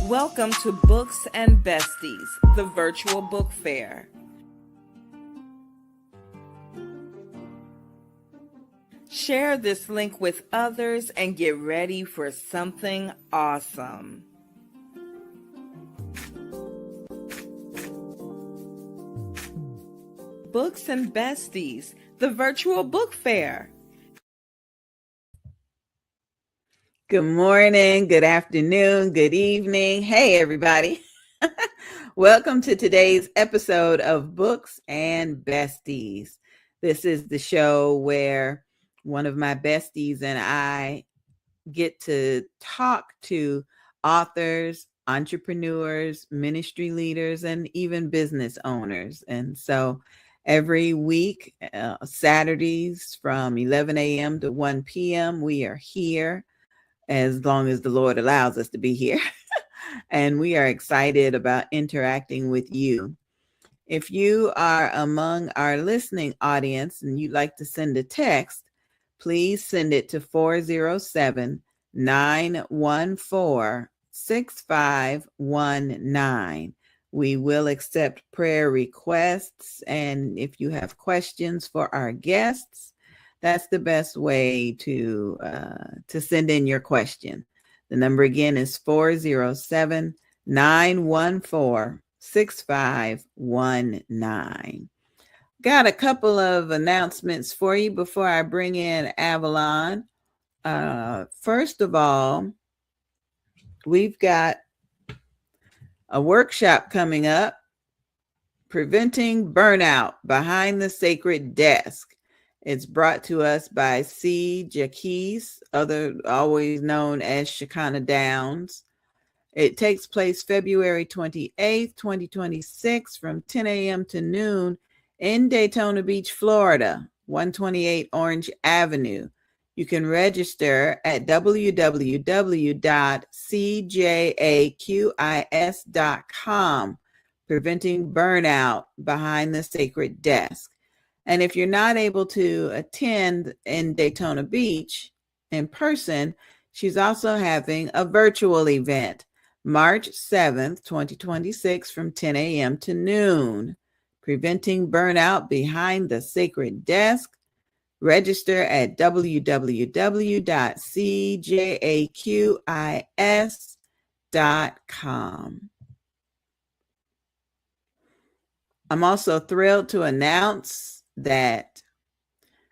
Welcome to Books and Besties, the virtual book fair. Share this link with others and get ready for something awesome. Books and Besties, the virtual book fair. Good morning, good afternoon, good evening. Hey, everybody. Welcome to today's episode of Books and Besties. This is the show where one of my besties and I get to talk to authors, entrepreneurs, ministry leaders, and even business owners. And so every week, Saturdays from 11 a.m. to 1 p.m., we are here as long as the Lord allows us to be here. And we are excited about interacting with you. If you are among our listening audience and you'd like to send a text, please send it to 407-914-6519. We will accept prayer requests, and if you have questions for our guests, that's the best way to send in your question. The number again is 407-914-6519. Got a couple of announcements for you before I bring in Avalon. First of all, we've got a workshop coming up, Preventing Burnout Behind the Sacred Desk. It's brought to us by C. Jaquise, always known as Shekinah Downs. It takes place February 28th, 2026 from 10 a.m. to noon in Daytona Beach, Florida, 128 Orange Avenue. You can register at www.cjaqis.com, Preventing Burnout Behind the Sacred Desk. And if you're not able to attend in Daytona Beach in person, she's also having a virtual event, March 7th, 2026 from 10 a.m. to noon. Preventing Burnout Behind the Sacred Desk. Register at www.cjaqis.com. I'm also thrilled to announce that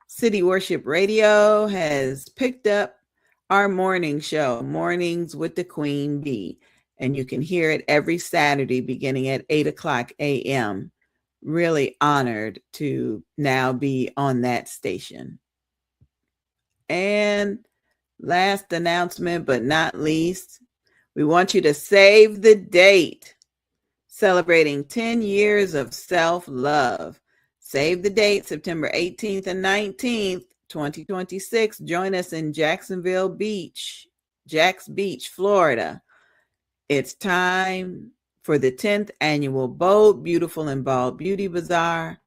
City Worship Radio has picked up our morning show, Mornings with the Queen Bee, and you can hear it every Saturday beginning at 8 o'clock a.m. Really honored to now be on that station. And last announcement, but not least, we want you to save the date. Celebrating 10 years of self-love. Save the date, September 18th and 19th, 2026. Join us in Jacksonville Beach, Jax Beach, Florida. It's time for the 10th annual Bold, Beautiful, and Bald Beauty Bazaar,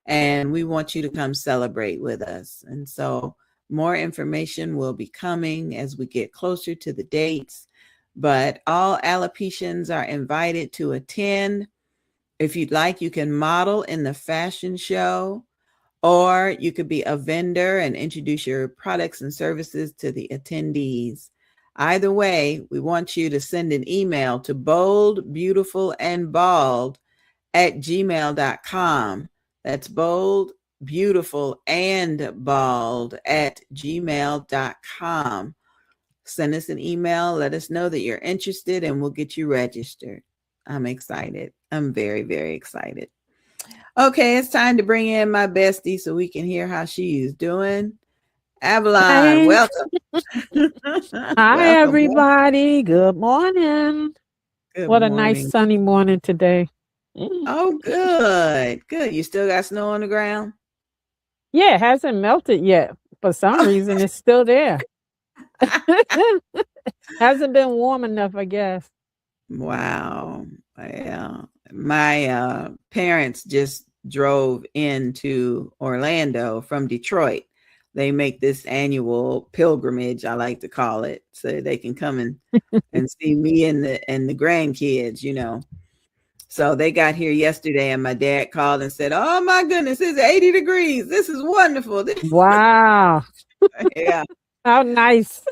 and we want you to come celebrate with us. And so more information will be coming as we get closer to the dates, but all alopecians are invited to attend. If you'd like, you can model in the fashion show, or you could be a vendor and introduce your products and services to the attendees. Either way, we want you to send an email to boldbeautiful.and-bald@gmail.com. That's bold, beautiful, and bald @gmail.com. Send us an email. Let us know that you're interested, and we'll get you registered. I'm excited. I'm very, very excited. Okay, it's time to bring in my bestie so we can hear how she is doing. Avalon, Hi. welcome. Hi, everybody. Good morning. Good what morning. A nice sunny morning today. Oh, good. Good. You still got snow on the ground? Yeah, it hasn't melted yet. For some reason, it's still there. Hasn't been warm enough, I guess. Wow. Yeah. My parents just drove into Orlando from Detroit they make this annual pilgrimage, I like to call it, so they can come and see me and the grandkids, you know. So they got here yesterday and my dad called and said, "Oh my goodness, it's 80 degrees. This is wonderful." Wow. Yeah. How nice.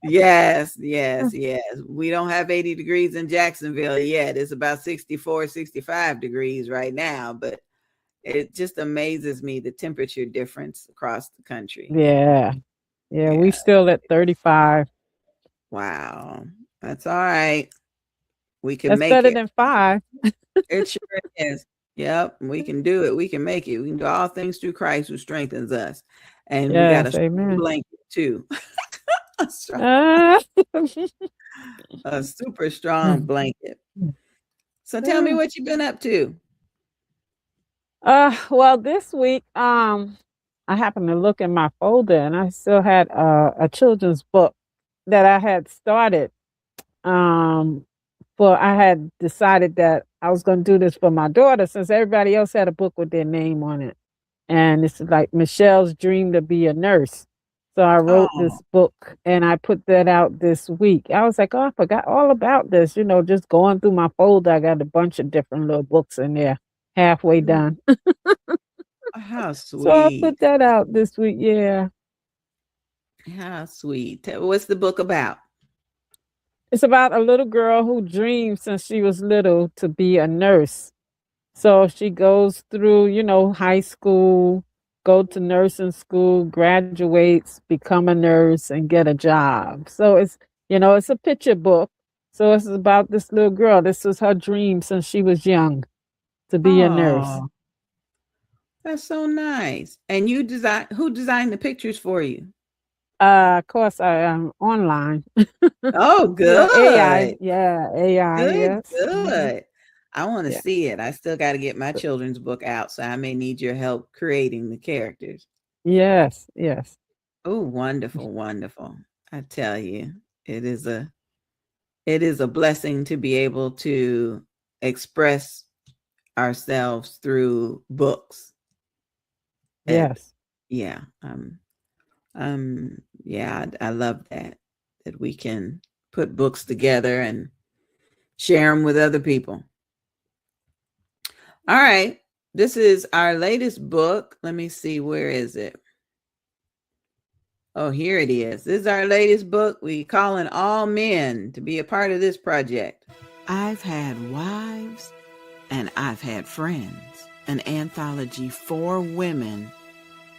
Yes, yes, yes. We don't have 80 degrees in Jacksonville yet. It's about 64, 65 degrees right now, but it just amazes me the temperature difference across the country. Yeah. Yeah, we Yeah. still at 35. Wow. That's all right. We can That's make better it. than 5. It sure is. Yep. We can do it. We can make it. We can do all things through Christ who strengthens us. And we got a Yes, strong amen. blanket too. a, strong, Uh, a super strong blanket. So tell me what you've been up to. well, this week, I happened to look in my folder and I still had a children's book that I had started. Um, for I had decided that I was going to do this for my daughter since everybody else had a book with their name on it. And it's like Michelle's dream to be a nurse. So I wrote Oh, this book and I put that out this week. I was like, oh, I forgot all about this. Just going through my folder, I got a bunch of different little books in there, halfway done. how So I sweet. put that out this week. Yeah. How sweet. What's the book about? It's about a little girl who dreamed since she was little to be a nurse. So she goes through, high school, go to nursing school, graduates, become a nurse, and get a job. So it's a picture book. So it's about this little girl. This was her dream since she was young to be a nurse. Oh, that's so nice. And who designed the pictures for you? Of course, I am online. Oh, AI. good. Yeah, AI. Good, Yes. good. I want to Yeah. see it. I still got to get my children's book out, so I may need your help creating the characters. Yes. Yes. Oh, wonderful, wonderful. I tell you, it is a it is a blessing to be able to express ourselves through books. And Yes. yeah, yeah, I love that we can put books together and share them with other people. All right. This is our latest book. Let me see, where is it? Oh, here it is. This is our latest book. We calling all men to be a part of this project. I've had wives and I've had friends. An anthology for women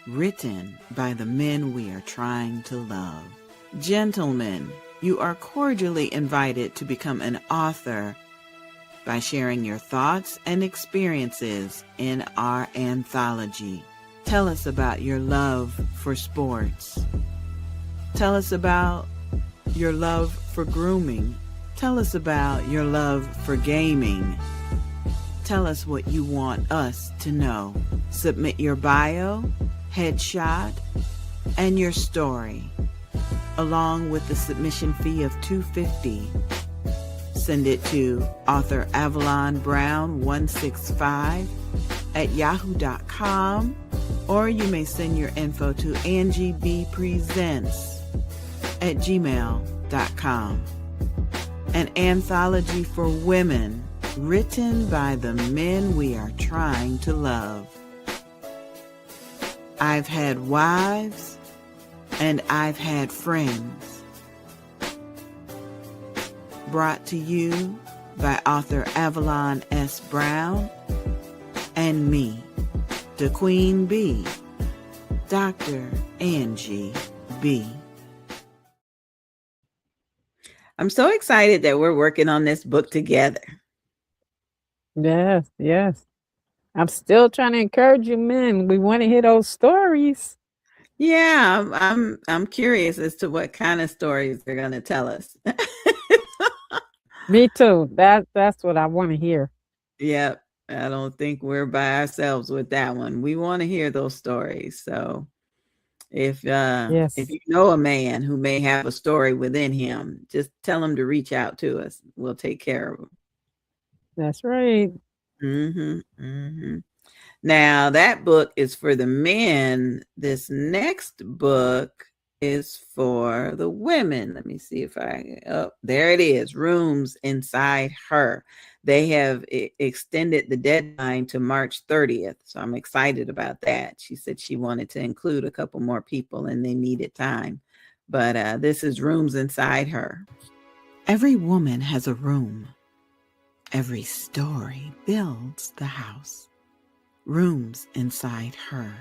written by the men we are trying to love. Gentlemen, you are cordially invited to become an author by sharing your thoughts and experiences in our anthology. Tell us about your love for sports. Tell us about your love for grooming. Tell us about your love for gaming. Tell us what you want us to know. Submit your bio, headshot, and your story, along with the submission fee of $250. Send it to Author Avalon Brown 165 at yahoo.com, or you may send your info to Angie BEE Presents at gmail.com. An anthology for women written by the men we are trying to love. I've had wives and I've had friends. Brought to you by Author Avalon S. Brown and me, the Queen Bee, Dr. Angie BEE. I'm so excited that we're working on this book together. Yes. Yes. I'm still trying to encourage you, men. We want to hear those stories. Yeah, I'm curious as to what kind of stories they're going to tell us. Me too. That's what I want to hear. Yep. I don't think we're by ourselves with that one. We want to hear those stories. So if Yes. you know a man who may have a story within him, just tell him to reach out to us. We'll take care of him. That's right. Mm-hmm. Mm-hmm. Now, that book is for the men. This next book is for the women. Let me see if oh, there it is, Rooms Inside Her. They have extended the deadline to March 30th. So I'm excited about that. She said she wanted to include a couple more people and they needed time. But this is Rooms Inside Her. Every woman has a room. Every story builds the house. Rooms Inside Her,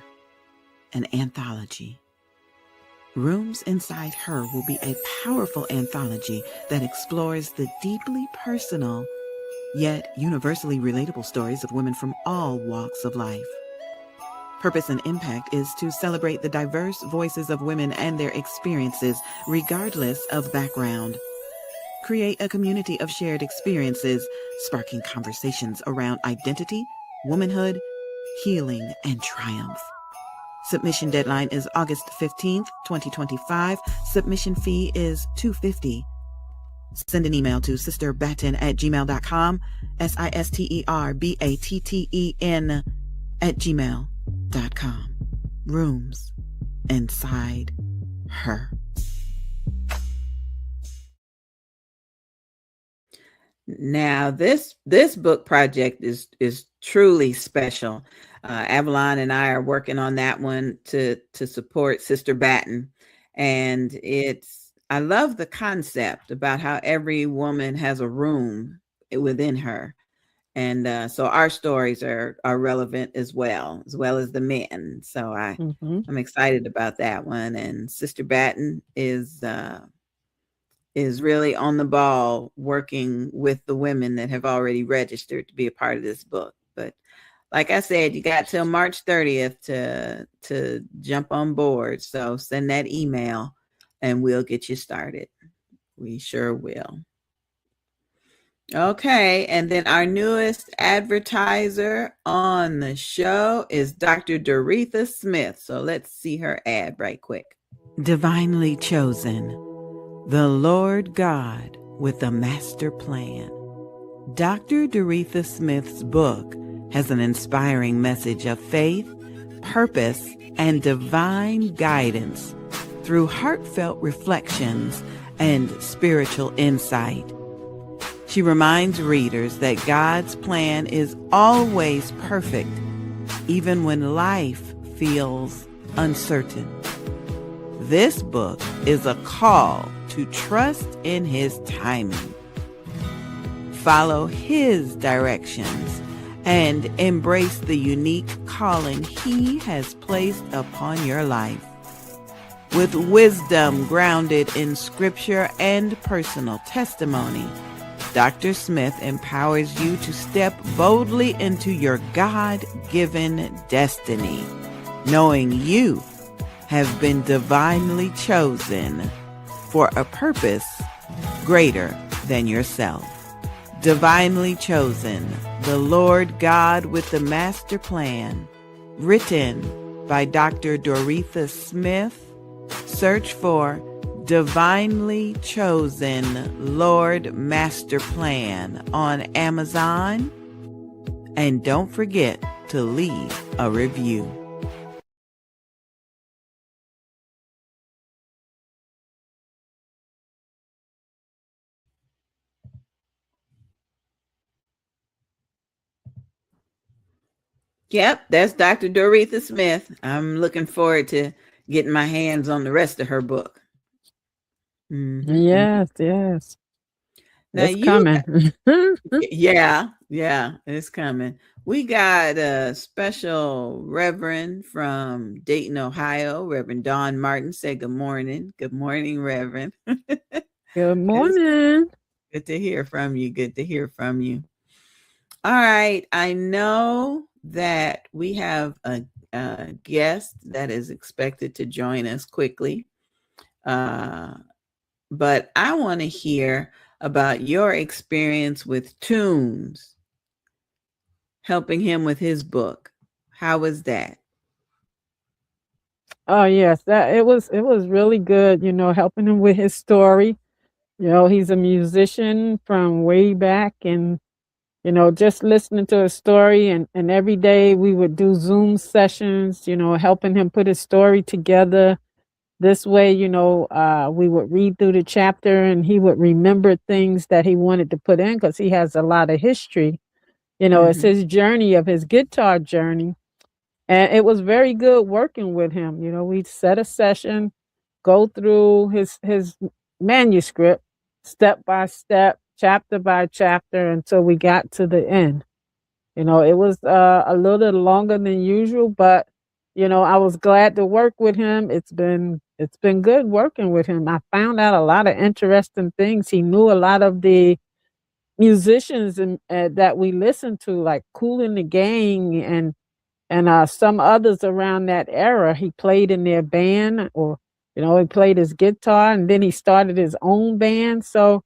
an anthology. Rooms Inside Her will be a powerful anthology that explores the deeply personal, yet universally relatable stories of women from all walks of life. Purpose and Impact is to celebrate the diverse voices of women and their experiences, regardless of background. Create a community of shared experiences, sparking conversations around identity, womanhood, healing, and triumph. Submission deadline is August 15th, 2025. Submission fee is $250. Send an email to sisterbatten@gmail.com, sisterbatten@gmail.com. Rooms Inside Her. Now, this book project is truly special. Avalon and I are working on that one to support Sister Batten, and I love the concept about how every woman has a room within her, and so our stories are relevant as well as the men. So I'm excited about that one, and Sister Batten is really on the ball working with the women that have already registered to be a part of this book. But like I said, you got till March 30th to jump on board. So send that email and we'll get you started. We sure will. Okay, and then our newest advertiser on the show is Dr. Doretha Smith. So let's see her ad right quick. Divinely chosen. The Lord God with a master plan. Dr. Doretha Smith's book has an inspiring message of faith, purpose, and divine guidance through heartfelt reflections and spiritual insight. She reminds readers that God's plan is always perfect, even when life feels uncertain. This book is a call to trust in His timing. Follow His directions and embrace the unique calling He has placed upon your life. With wisdom grounded in scripture and personal testimony, Dr. Smith empowers you to step boldly into your God-given destiny, knowing you have been divinely chosen for a purpose greater than yourself. Divinely Chosen, the Lord God with the Master Plan, written by Dr. Doretha Smith. Search for Divinely Chosen Lord Master Plan on Amazon. And don't forget to leave a review. Yep, that's Dr. Doretha Smith. I'm looking forward to getting my hands on the rest of her book. Yes, yes. Now it's coming. yeah, it's coming. We got a special Reverend from Dayton, Ohio. Reverend Dawn Martin said good morning. Good morning, Reverend. Good morning. Good to hear from you. Good to hear from you. All right. I know that we have a guest that is expected to join us quickly. But I want to hear about your experience with Tunes, helping him with his book. How was that? Oh yes, that it was really good, helping him with his story. He's a musician from way back, and just listening to his story. And every day we would do Zoom sessions, helping him put his story together. This way, we would read through the chapter and he would remember things that he wanted to put in because he has a lot of history. It's Mm-hmm. his journey of his guitar journey. And it was very good working with him. We'd set a session, go through his manuscript step by step, chapter by chapter until we got to the end. It was a little longer than usual, but I was glad to work with him. It's been good working with him. I found out a lot of interesting things. He knew a lot of the musicians that we listened to, like Kool and the Gang and some others around that era. He played in their band, or he played his guitar, and then he started his own band. So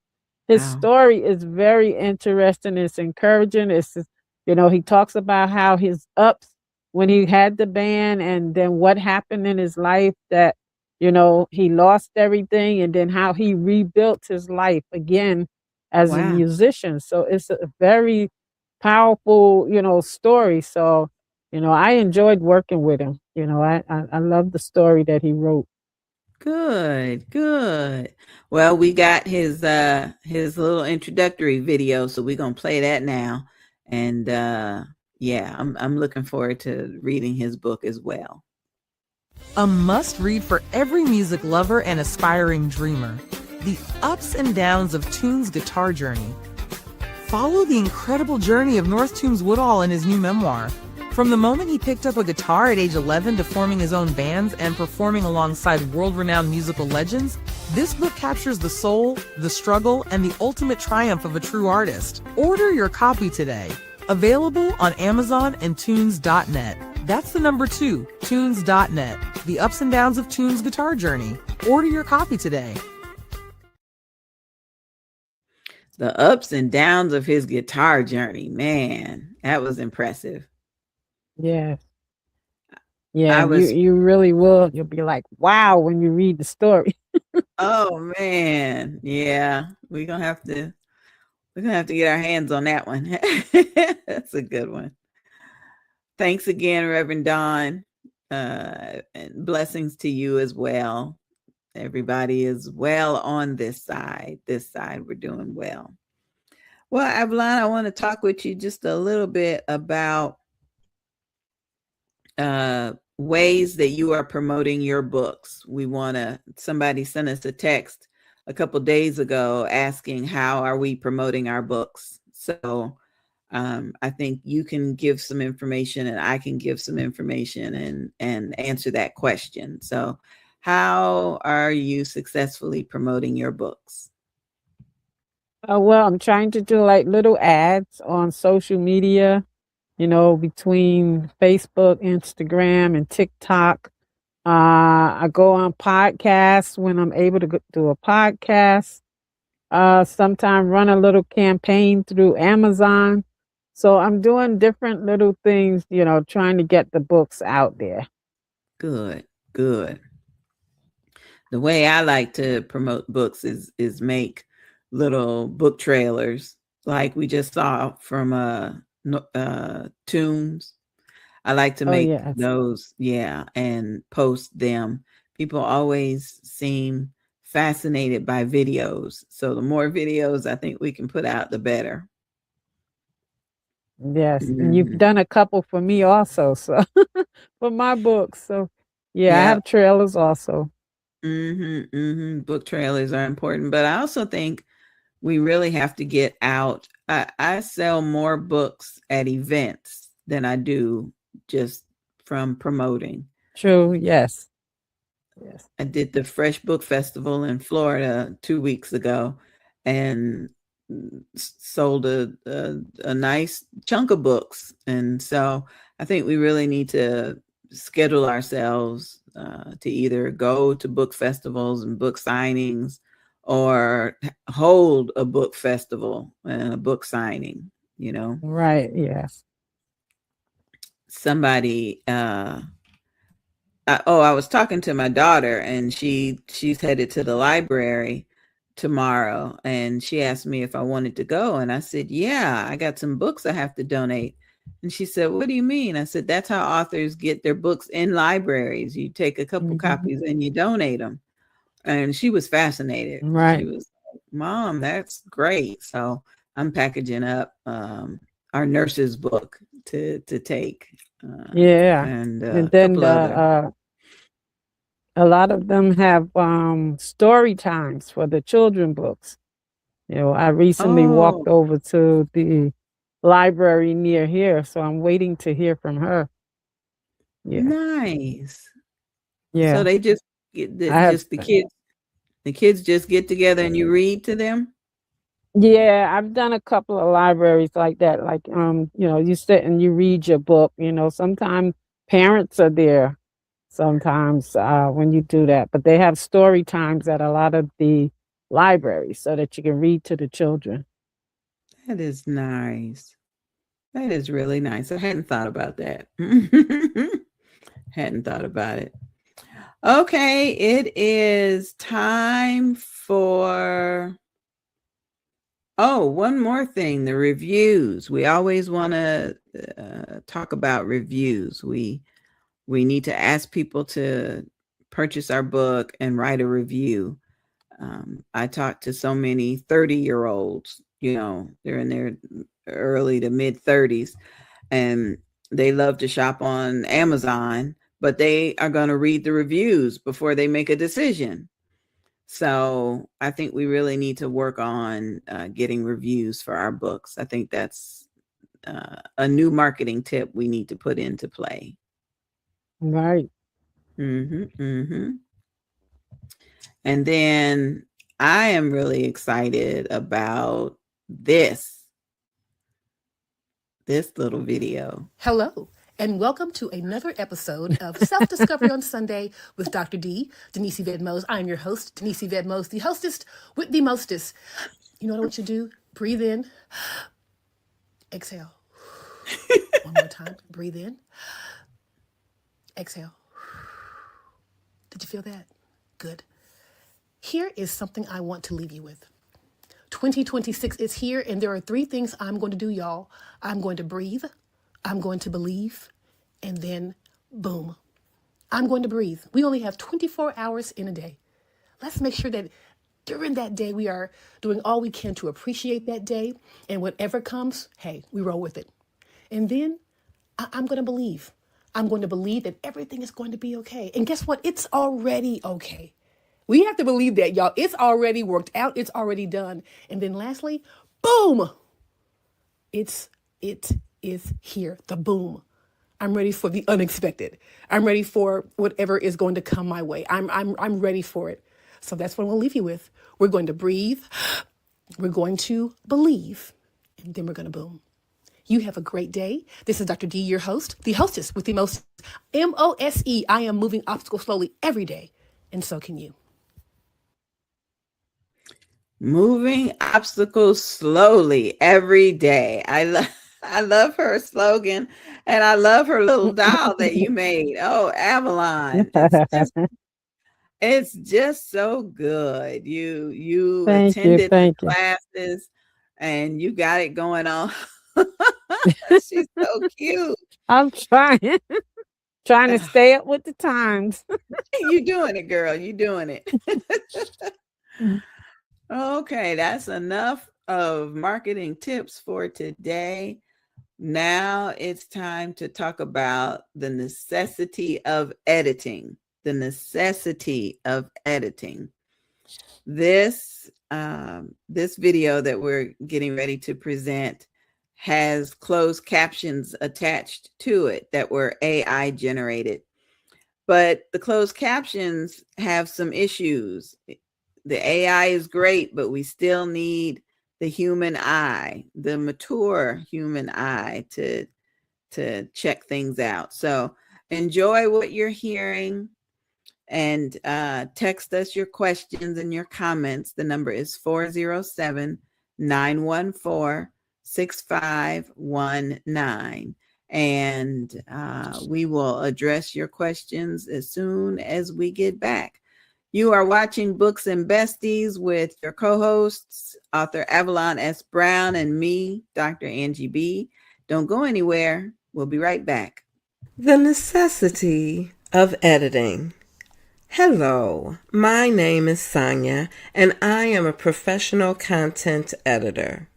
his Wow. story is very interesting. It's encouraging. He talks about how his ups when he had the band, and then what happened in his life that he lost everything, and then how he rebuilt his life again as a Wow. musician. So it's a very powerful story. So I enjoyed working with him. I love the story that he wrote. Good, good. Well, we got his little introductory video, so we're gonna play that now. And yeah, I'm looking forward to reading his book as well. A must-read for every music lover and aspiring dreamer. The ups and downs of Toon's guitar journey. Follow the incredible journey of North Toombs Woodall in his new memoir. From the moment he picked up a guitar at age 11 to forming his own bands and performing alongside world-renowned musical legends, this book captures the soul, the struggle, and the ultimate triumph of a true artist. Order your copy today. Available on Amazon and Tunes.net. That's the number 2, Tunes.net. The ups and downs of Toon's guitar journey. Order your copy today. The ups and downs of his guitar journey, man, that was impressive. Yeah. Yeah, I you was, you really will. You'll be like, wow, when you read the story. oh man, yeah, we're gonna have to get our hands on that one. That's a good one. Thanks again, Reverend Don, and blessings to you as well. Everybody is well on this side. This side, we're doing well. Well, Avalon, I want to talk with you just a little bit about ways that you are promoting your books. Somebody sent us a text a couple days ago asking how are we promoting our books. So I think you can give some information and I can give some information and answer that question. So how are you successfully promoting your books? Well, I'm trying to do like little ads on social media, between Facebook, Instagram, and TikTok. I go on podcasts when I'm able to do a podcast. Sometime run a little campaign through Amazon. So I'm doing different little things, trying to get the books out there. Good, good. The way I like to promote books is make little book trailers like we just saw from Tunes. I like to Oh, make yes. those, yeah, and post them. People always seem fascinated by videos. So the more videos I think we can put out, the better. Yes. And you've Mhm. done a couple for me also. So for my books. So yeah, I Yep. have trailers also. Book trailers are important, but I also think we really have to get out. I sell more books at events than I do just from promoting. True. Yes. Yes. I did the Fresh Book Festival in Florida 2 weeks ago and sold a nice chunk of books. And so I think we really need to schedule ourselves to either go to book festivals and book signings or hold a book festival and a book signing, Right. Yes. somebody I was talking to my daughter and she's headed to the library tomorrow, and she asked me if I wanted to go, and I said, yeah, I got some books I have to donate. And she said, what do you mean? I said, that's how authors get their books in libraries. You take a couple copies and you donate them. And she was fascinated. Right. She was like, Mom, that's great. So I'm packaging up our nurse's book to take. Yeah. And And a then couple other. a lot of them have story times for the children books. I recently walked Oh, over to the library near here, so I'm waiting to hear from her. Yeah. nice. So Yeah. they just get I have the kids just get together and you read to them? Yeah, I've done a couple of libraries like that. Like, you sit and you read your book. Sometimes parents are there. Sometimes when you do that, but they have story times at a lot of the libraries so that you can read to the children. That is nice. That is really nice. I hadn't thought about that. Hadn't thought about it. Okay, it is time for one more thing, the reviews. We always want to talk about reviews. We need to ask people to purchase our book and write a review. I talked to so many 30-year-olds, they're in their early to mid 30s, and they love to shop on Amazon, but they are going to read the reviews before they make a decision. So I think we really need to work on getting reviews for our books. I think that's a new marketing tip we need to put into play. Right. And then I am really excited about this little video. Hello, and welcome to another episode of Self-Discovery on Sunday with Dr. D, Denise Yvette Mose. I'm your host, Denise Yvette Mose, the hostess with the mostest. You know what I want you to do? Breathe in, exhale. One more time. Breathe in, exhale. Did you feel that? Good. Here is something I want to leave you with. 2026 is here, and there are 3 things I'm going to do, y'all. I'm going to breathe, I'm going to believe, and then boom. I'm going to breathe. We only have 24 hours in a day. Let's make sure that during that day we are doing all we can to appreciate that day, and whatever comes, hey, we roll with it. And then I'm going to believe. I'm going to believe that everything is going to be okay. And guess what? It's already okay. We have to believe that, y'all. It's already worked out. It's already done. And then lastly, boom. It is here. The boom. I'm ready for the unexpected. I'm ready for whatever is going to come my way. I'm ready for it. So that's what I'm going to leave you with. We're going to breathe. We're going to believe. And then we're going to boom. You have a great day. This is Dr. D, your host, the hostess with the most MOSE. I am moving obstacles slowly every day. And so can you. Moving obstacles slowly every day. I love her slogan, and I love her little doll that you made. Oh, Avalon. It's just so good. You Thank you. attended the Thank you. classes and you got it going on. She's so cute. I'm trying to stay up with the times. You doing it, girl. You doing it. Okay, that's enough of marketing tips for today. Now it's time to talk about the necessity of editing. The necessity of editing. This video that we're getting ready to present has closed captions attached to it that were AI generated. But the closed captions have some issues. The AI is great, but we still need the human eye, the mature human eye to check things out. So enjoy what you're hearing and text us your questions and your comments. The number is 407-914-6519. And we will address your questions as soon as we get back. You are watching Books and Besties with your co-hosts, Author Avalon S. Brown, and me, Dr. Angie BEE. Don't go anywhere. We'll be right back. The necessity of editing. Hello, my name is Sonia, and I am a professional content editor.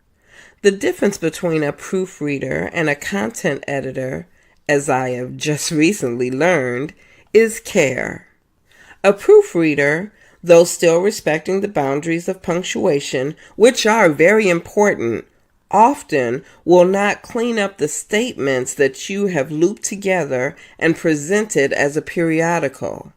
The difference between a proofreader and a content editor, as I have just recently learned, is care. A proofreader, though still respecting the boundaries of punctuation, which are very important, often will not clean up the statements that you have looped together and presented as a periodical.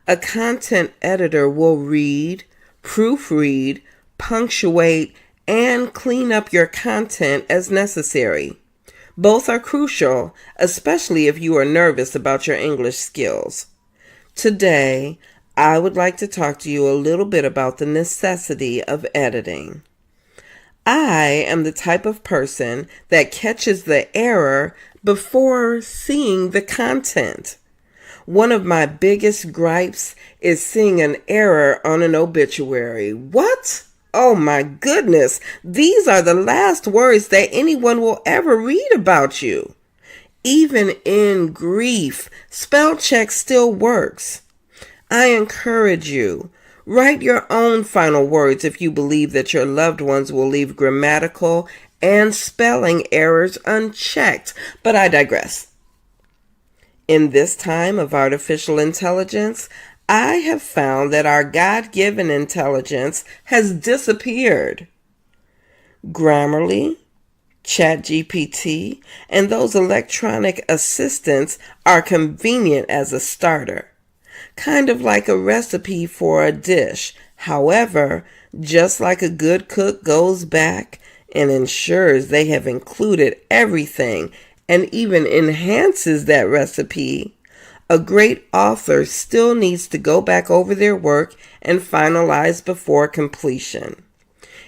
A content editor will read, proofread, punctuate, and clean up your content as necessary. Both are crucial, especially if you are nervous about your English skills. Today, I would like to talk to you a little bit about the necessity of editing. I am the type of person that catches the error before seeing the content. One of my biggest gripes is seeing an error on an obituary. What? Oh my goodness, these are the last words that anyone will ever read about you. Even in grief, spell check still works. I encourage you, write your own final words if you believe that your loved ones will leave grammatical and spelling errors unchecked, but I digress. In this time of artificial intelligence, I have found that our God-given intelligence has disappeared. Grammarly, ChatGPT, and those electronic assistants are convenient as a starter, kind of like a recipe for a dish. However, just like a good cook goes back and ensures they have included everything and even enhances that recipe, a great author still needs to go back over their work and finalize before completion.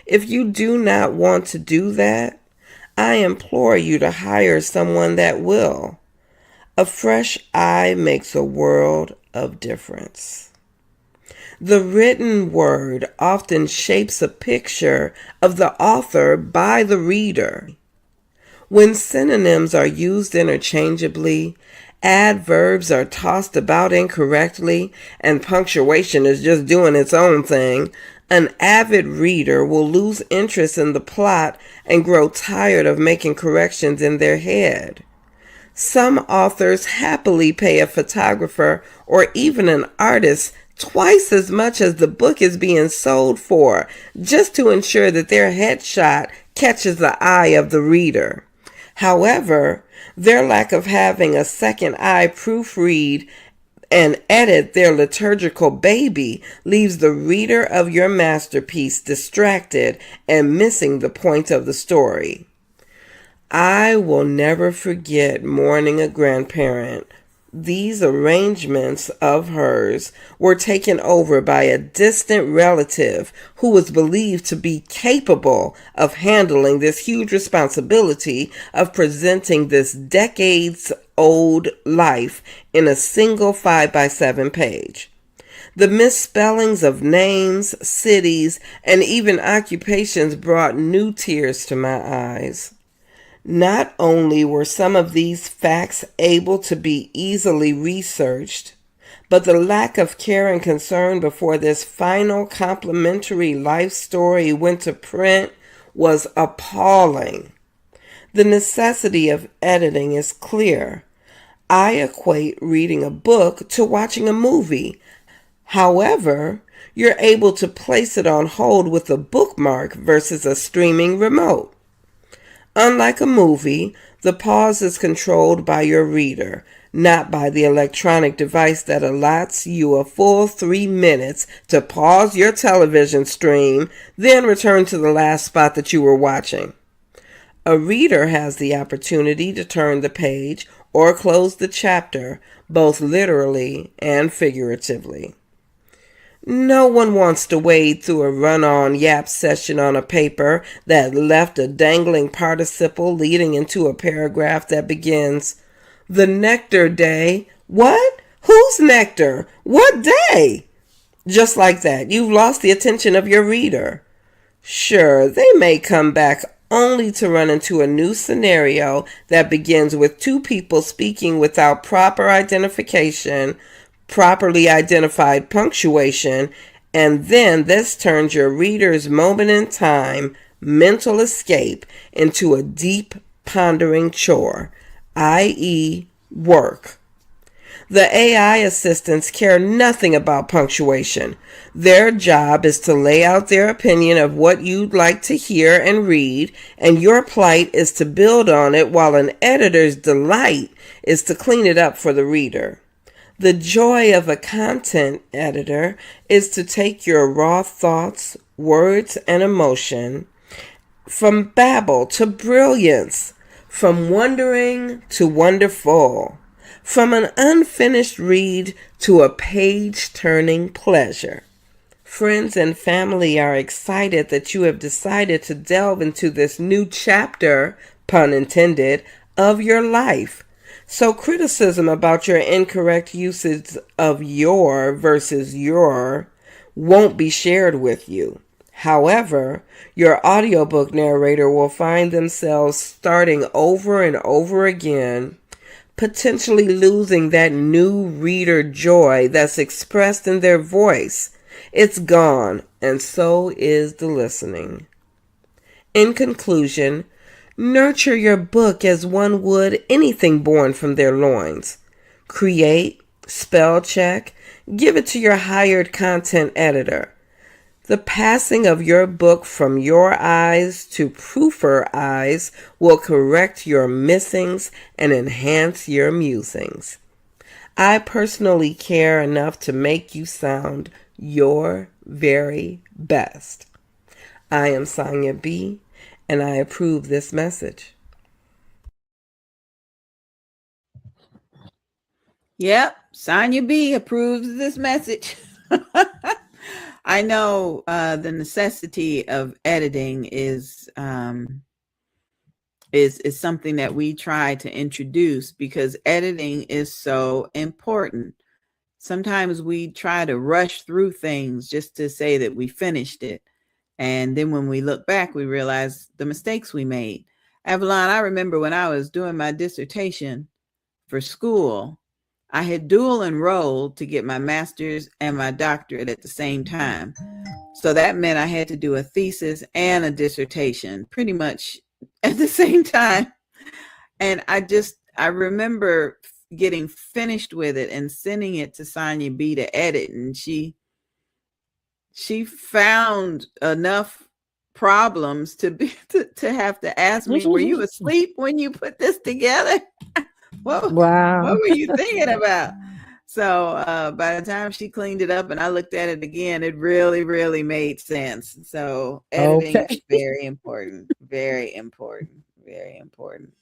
If you do not want to do that, I implore you to hire someone that will. A fresh eye makes a world of difference. The written word often shapes a picture of the author by the reader. When synonyms are used interchangeably, adverbs are tossed about incorrectly, and punctuation is just doing its own thing, an avid reader will lose interest in the plot and grow tired of making corrections in their head. Some authors happily pay a photographer or even an artist twice as much as the book is being sold for, just to ensure that their headshot catches the eye of the reader. However, their lack of having a second eye proofread and edit their liturgical baby leaves the reader of your masterpiece distracted and missing the point of the story. I will never forget mourning a grandparent. These arrangements of hers were taken over by a distant relative who was believed to be capable of handling this huge responsibility of presenting this decades-old life in a single 5x7 page. The misspellings of names, cities, and even occupations brought new tears to my eyes. Not only were some of these facts able to be easily researched, but the lack of care and concern before this final complimentary life story went to print was appalling. The necessity of editing is clear. I equate reading a book to watching a movie. However, you're able to place it on hold with a bookmark versus a streaming remote. Unlike a movie, the pause is controlled by your reader, not by the electronic device that allots you a full 3 minutes to pause your television stream, then return to the last spot that you were watching. A reader has the opportunity to turn the page or close the chapter, both literally and figuratively. No one wants to wade through a run-on yap session on a paper that left a dangling participle leading into a paragraph that begins, "The nectar day." What? Whose nectar? What day? Just like that, you've lost the attention of your reader. Sure, they may come back only to run into a new scenario that begins with two people speaking without proper identification, properly identified punctuation, and then this turns your reader's moment in time mental escape into a deep pondering chore, i.e., work. The AI assistants care nothing about punctuation. Their job is to lay out their opinion of what you'd like to hear and read, and your plight is to build on it while an editor's delight is to clean it up for the reader. The joy of a content editor is to take your raw thoughts, words, and emotion from babble to brilliance, from wondering to wonderful, from an unfinished read to a page-turning pleasure. Friends and family are excited that you have decided to delve into this new chapter, pun intended, of your life. So criticism about your incorrect usage of your versus your won't be shared with you. However, your audiobook narrator will find themselves starting over and over again, potentially losing that new reader joy that's expressed in their voice. It's gone, and so is the listening. In conclusion, nurture your book as one would anything born from their loins. Create, spell check, give it to your hired content editor. The passing of your book from your eyes to proofer eyes will correct your missings and enhance your musings. I personally care enough to make you sound your very best. I am Sonia B., and I approve this message. Yep, Sonia B approves this message. I know the necessity of editing is something that we try to introduce because editing is so important. Sometimes we try to rush through things just to say that we finished it. And then when we look back, we realize the mistakes we made. Avalon, I remember when I was doing my dissertation for school, I had dual enrolled to get my master's and my doctorate at the same time. So that meant I had to do a thesis and a dissertation pretty much at the same time. And I remember getting finished with it and sending it to Sonia B to edit. And she found enough problems to have to ask me, were you asleep when you put this together? What were you thinking about? So by the time she cleaned it up and I looked at it again, it really, really made sense. So editing is very important, very important, very important.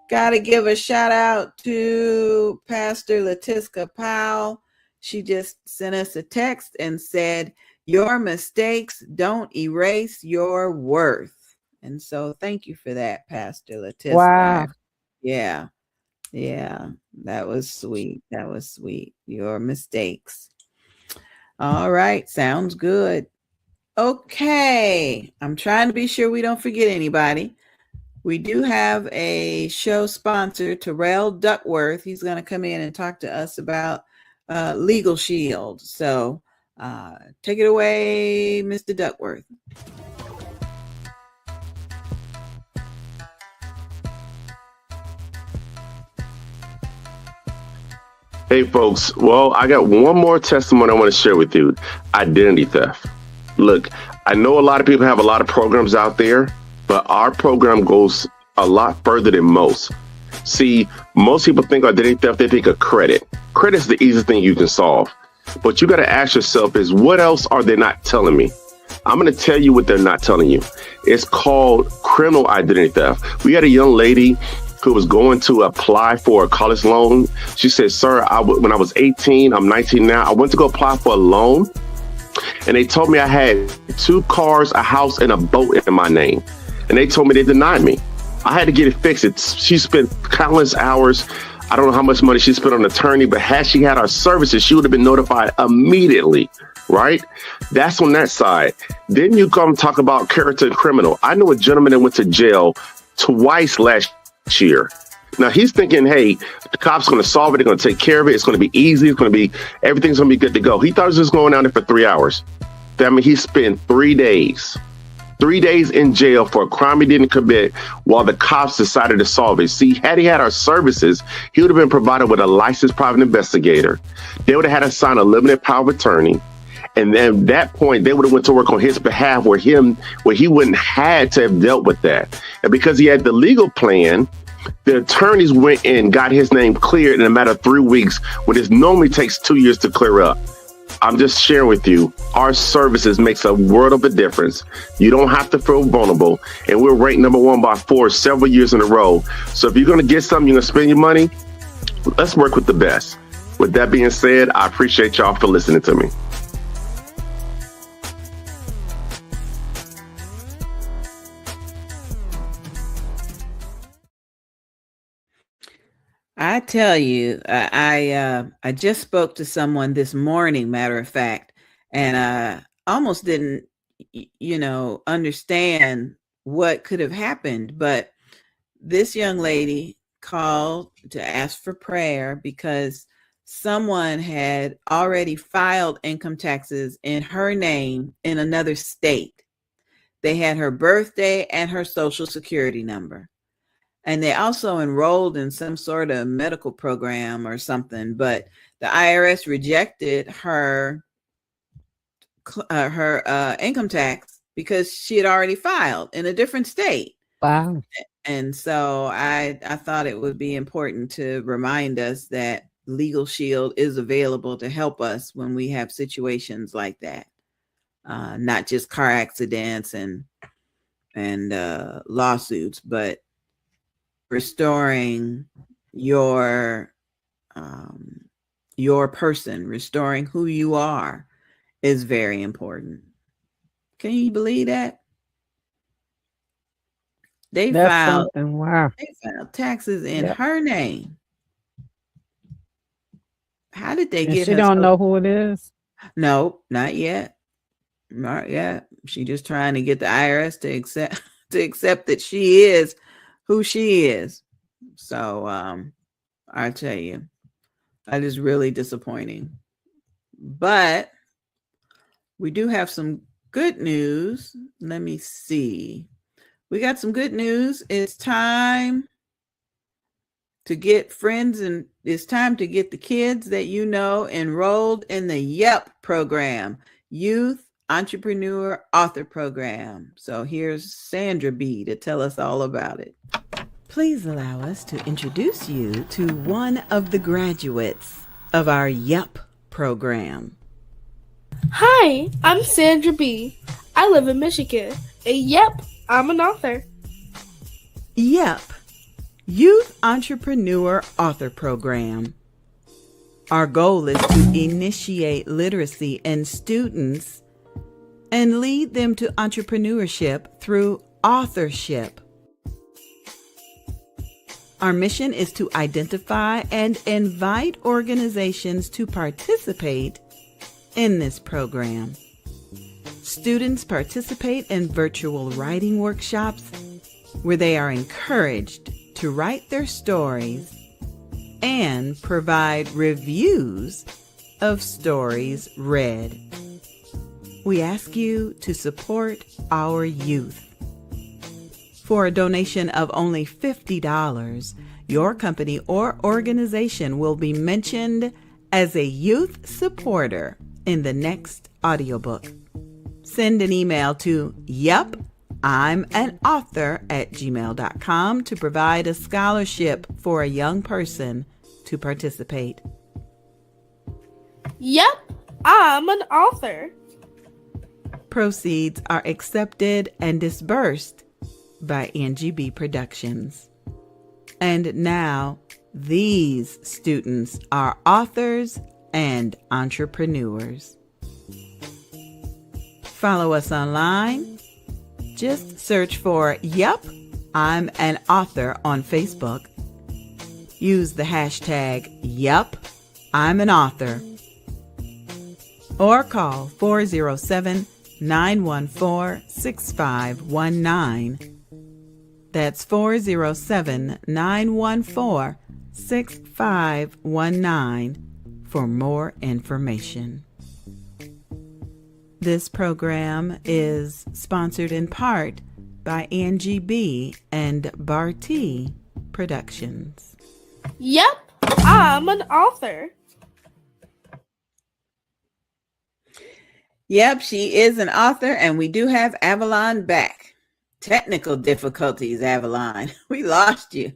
Got to give a shout out to Pastor Letiska Powell. She just sent us a text and said, your mistakes don't erase your worth. And so thank you for that, Pastor Letiska. Wow. Yeah, that was sweet. Your mistakes. All right, sounds good. Okay, I'm trying to be sure we don't forget anybody. We do have a show sponsor, Terrell Duckworth. He's going to come in and talk to us about Legal Shield. So take it away, Mr. Duckworth. Hey folks, well, I got one more testimony I want to share with you. Identity theft. Look, I know a lot of people have a lot of programs out there, but our program goes a lot further than most. See, most people think identity theft, they think of credit. Credit is the easiest thing you can solve. But you got to ask yourself is, what else are they not telling me? I'm going to tell you what they're not telling you. It's called criminal identity theft. We had a young lady who was going to apply for a college loan. She said, sir, when I was 18, I'm 19 now, I went to go apply for a loan. And they told me I had 2 cars, a house, and a boat in my name. And they told me they denied me. I had to get it fixed. She spent countless hours I don't know how much money she spent on an attorney, but had she had our services, she would have been notified immediately, right? That's on that side. Then you come talk about character and criminal. I know a gentleman that went to jail twice last year. Now he's thinking, hey, the cops are going to solve it. They're going to take care of it. It's going to be easy. Everything's going to be good to go. He thought he was just going down there for 3 hours. That means he spent 3 days. 3 days in jail for a crime he didn't commit while the cops decided to solve it. See, had he had our services, he would have been provided with a licensed private investigator. They would have had to sign a limited power of attorney. And then at that point, they would have went to work on his behalf where he wouldn't had to have dealt with that. And because he had the legal plan, the attorneys went and got his name cleared in a matter of 3 weeks, when it normally takes 2 years to clear up. I'm just sharing with you, our services makes a world of a difference. You don't have to feel vulnerable. And we're ranked number 1 by Forbes several years in a row. So if you're going to get something, you're going to spend your money, let's work with the best. With that being said, I appreciate y'all for listening to me. I tell you, I just spoke to someone this morning, matter of fact, and I almost didn't, understand what could have happened. But this young lady called to ask for prayer because someone had already filed income taxes in her name in another state. They had her birthday and her social security number. And they also enrolled in some sort of medical program or something, but the IRS rejected her income tax because she had already filed in a different state. Wow. And so I thought it would be important to remind us that Legal Shield is available to help us when we have situations like that, not just car accidents and lawsuits, but restoring your person, restoring who you are is very important. Can you believe that? They filed taxes in her name. How did they get her? She don't know who it is? No, not yet. Not yet. She just trying to get the IRS to accept that she is who she is. So I tell you, that is really disappointing. But we do have some good news. Let me see. We got some good news. It's time to get friends, and it's time to get the kids that you know enrolled in the YEP program, Youth Entrepreneur Author Program. So here's Sandra BEE to tell us all about it. Please allow us to introduce you to one of the graduates of our YEP program. Hi, I'm Sandra BEE. I live in Michigan. And yep, I'm an author. YEP, Youth Entrepreneur Author Program. Our goal is to initiate literacy in students and lead them to entrepreneurship through authorship. Our mission is to identify and invite organizations to participate in this program. Students participate in virtual writing workshops where they are encouraged to write their stories and provide reviews of stories read. We ask you to support our youth. For a donation of only $50, your company or organization will be mentioned as a youth supporter in the next audiobook. Send an email to yepI'mAnAuthor@gmail.com to provide a scholarship for a young person to participate. Yep, I'm an author. Proceeds are accepted and disbursed by Angie BEE Productions. And now, these students are authors and entrepreneurs. Follow us online. Just search for Yep, I'm an Author on Facebook. use the hashtag Yup, I'm an author, or call 407-914-6519. That's 407-914-6519 for more information. This program is sponsored in part by Angie BEE and Barty Productions. Yep, I'm an author. Yep, she is an author, and we do have Avalon back. Technical difficulties, Avalon. We lost you.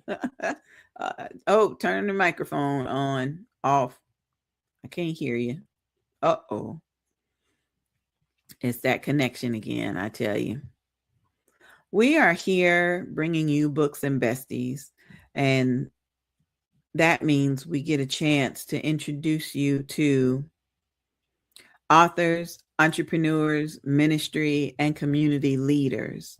Turn the microphone on, off. I can't hear you. Uh-oh. It's that connection again, I tell you. We are here bringing you books and besties, and that means we get a chance to introduce you to authors, entrepreneurs, ministry, and community leaders.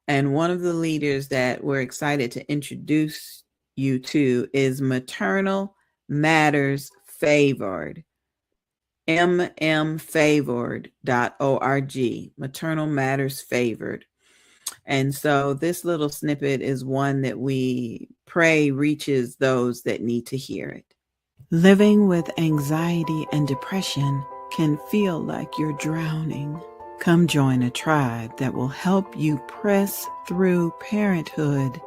And one of the leaders that we're excited to introduce you to is Maternal Matters Favored. mmfavored.org. Maternal Matters Favored. And so this little snippet is one that we pray reaches those that need to hear it. Living with anxiety and depression can feel like you're drowning. Come join a tribe that will help you press through parenthood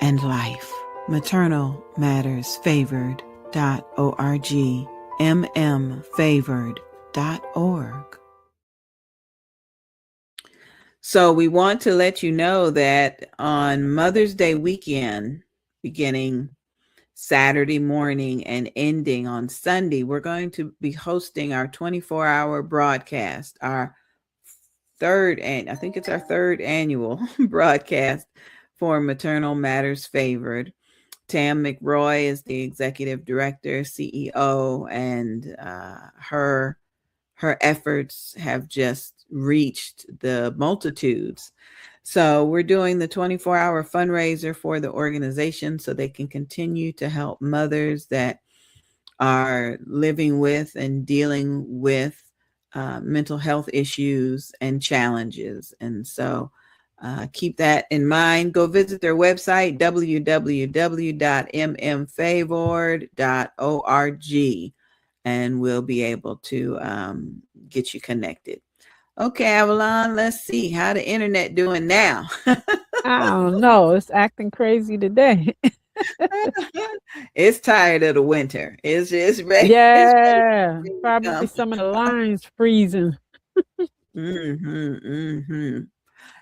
and life. maternalmattersfavored.org. mmfavored.org. So we want to let you know that on Mother's Day weekend, beginning Saturday morning and ending on Sunday, we're going to be hosting our 24-hour broadcast, I think it's our third annual broadcast for Maternal Matters Favored. Tam McRoy is the executive director, CEO, and her efforts have just reached the multitudes. So we're doing the 24-hour fundraiser for the organization so they can continue to help mothers that are living with and dealing with mental health issues and challenges. And so keep that in mind. Go visit their website, www.mmfavored.org, and we'll be able to get you connected. Okay, Avalon, let's see how the internet doing now. I don't know. It's acting crazy today. It's tired of the winter. It's ready. Yeah, It's ready to probably come. some of the lines freezing.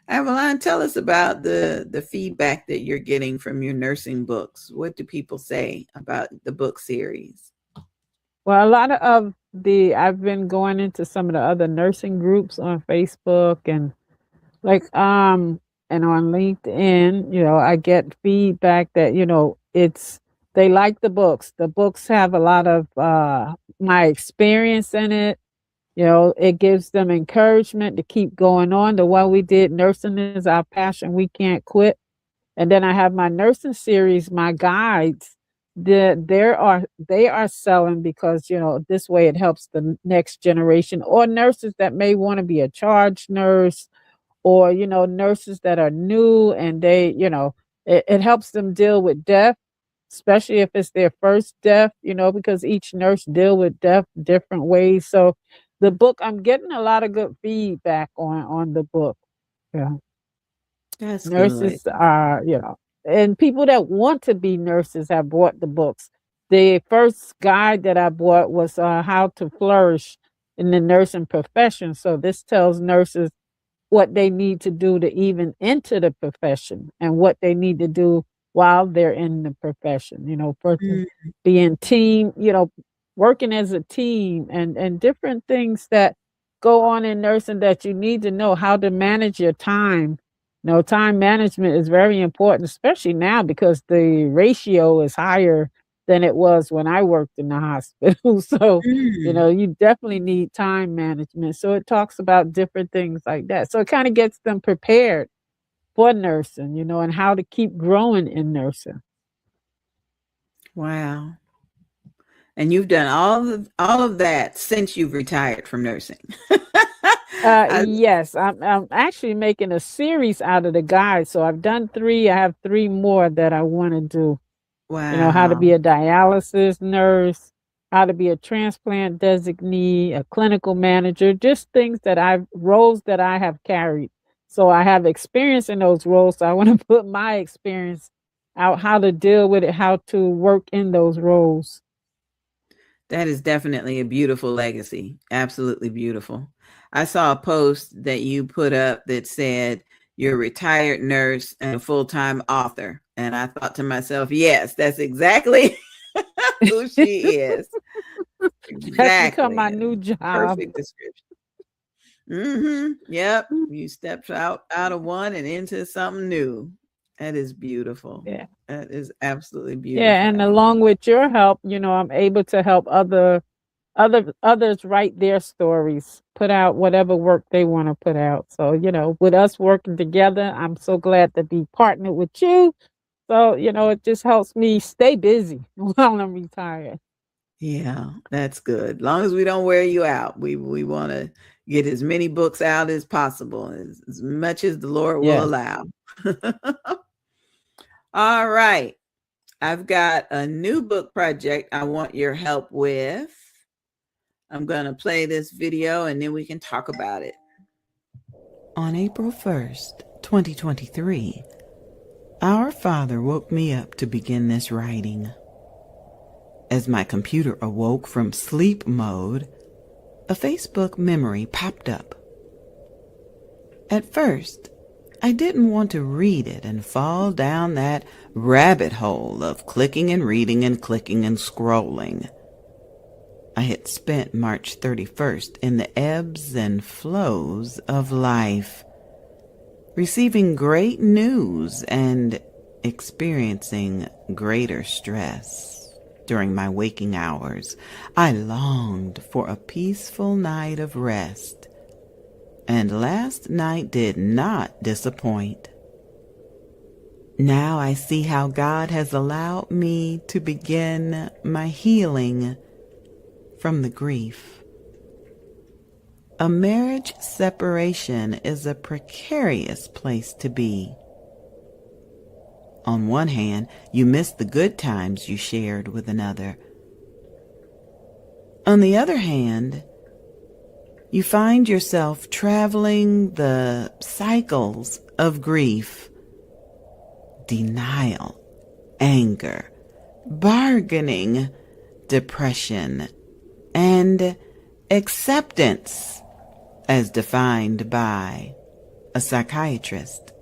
Avalon, tell us about the feedback that you're getting from your nursing books. What do people say about the book series? Well, a lot of I've been going into some of the other nursing groups on Facebook and and on LinkedIn, I get feedback that, they like the books. The books have a lot of my experience in it. It gives them encouragement to keep going on. The one we did, Nursing is Our Passion, We Can't Quit. And then I have my nursing series, my guides. They are selling because this way it helps the next generation or nurses that may want to be a charge nurse, or nurses that are new, and it helps them deal with death, especially if it's their first death, because each nurse deal with death different ways. So the book, I'm getting a lot of good feedback on the book. Yeah. That's Nurses good. are, and people that want to be nurses have bought the books. The first guide that I bought was How to Flourish in the Nursing Profession. So this tells nurses what they need to do to even enter the profession and what they need to do while they're in the profession, for being team, working as a team, and different things that go on in nursing that you need to know how to manage your time. Time management is very important, especially now because the ratio is higher than it was when I worked in the hospital. So, you definitely need time management. So it talks about different things like that. So it kind of gets them prepared for nursing, and how to keep growing in nursing. Wow. And you've done all of that since you've retired from nursing. Yes, I'm actually making a series out of the guide. So I've done 3. I have 3 more that I want to do. You know, how to Wow. be a dialysis nurse, how to be a transplant designee, a clinical manager, just things that roles that I have carried. So I have experience in those roles. So I want to put my experience out, how to deal with it, how to work in those roles. That is definitely a beautiful legacy. Absolutely beautiful. I saw a post that you put up that said you're a retired nurse and a full-time author. And I thought to myself, yes, that's exactly who she is. That's become Exactly. my new job. Perfect description. Yep. You stepped out of one and into something new. That is beautiful. Yeah. That is absolutely Yeah, beautiful. and along with your help, I'm able to help others write their stories, put out whatever work they want to put out. So, with us working together, I'm so glad to be partnered with you. So, it just helps me stay busy while I'm retired. Yeah, that's good. As long as we don't wear you out, we want to get as many books out as possible, as much as the Lord will Yes. allow. All right. I've got a new book project I want your help with. I'm going to play this video and then we can talk about it. On April 1st, 2023, our Father woke me up to begin this writing. As my computer awoke from sleep mode, a Facebook memory popped up. At first, I didn't want to read it and fall down that rabbit hole of clicking and reading and clicking and scrolling. I had spent March 31st in the ebbs and flows of life, receiving great news and experiencing greater stress. During my waking hours, I longed for a peaceful night of rest, and last night did not disappoint. Now I see how God has allowed me to begin my healing from the grief. A marriage separation is a precarious place to be. On one hand, you miss the good times you shared with another. On the other hand, you find yourself traveling the cycles of grief, denial, anger, bargaining, depression, and acceptance, as defined by a psychiatrist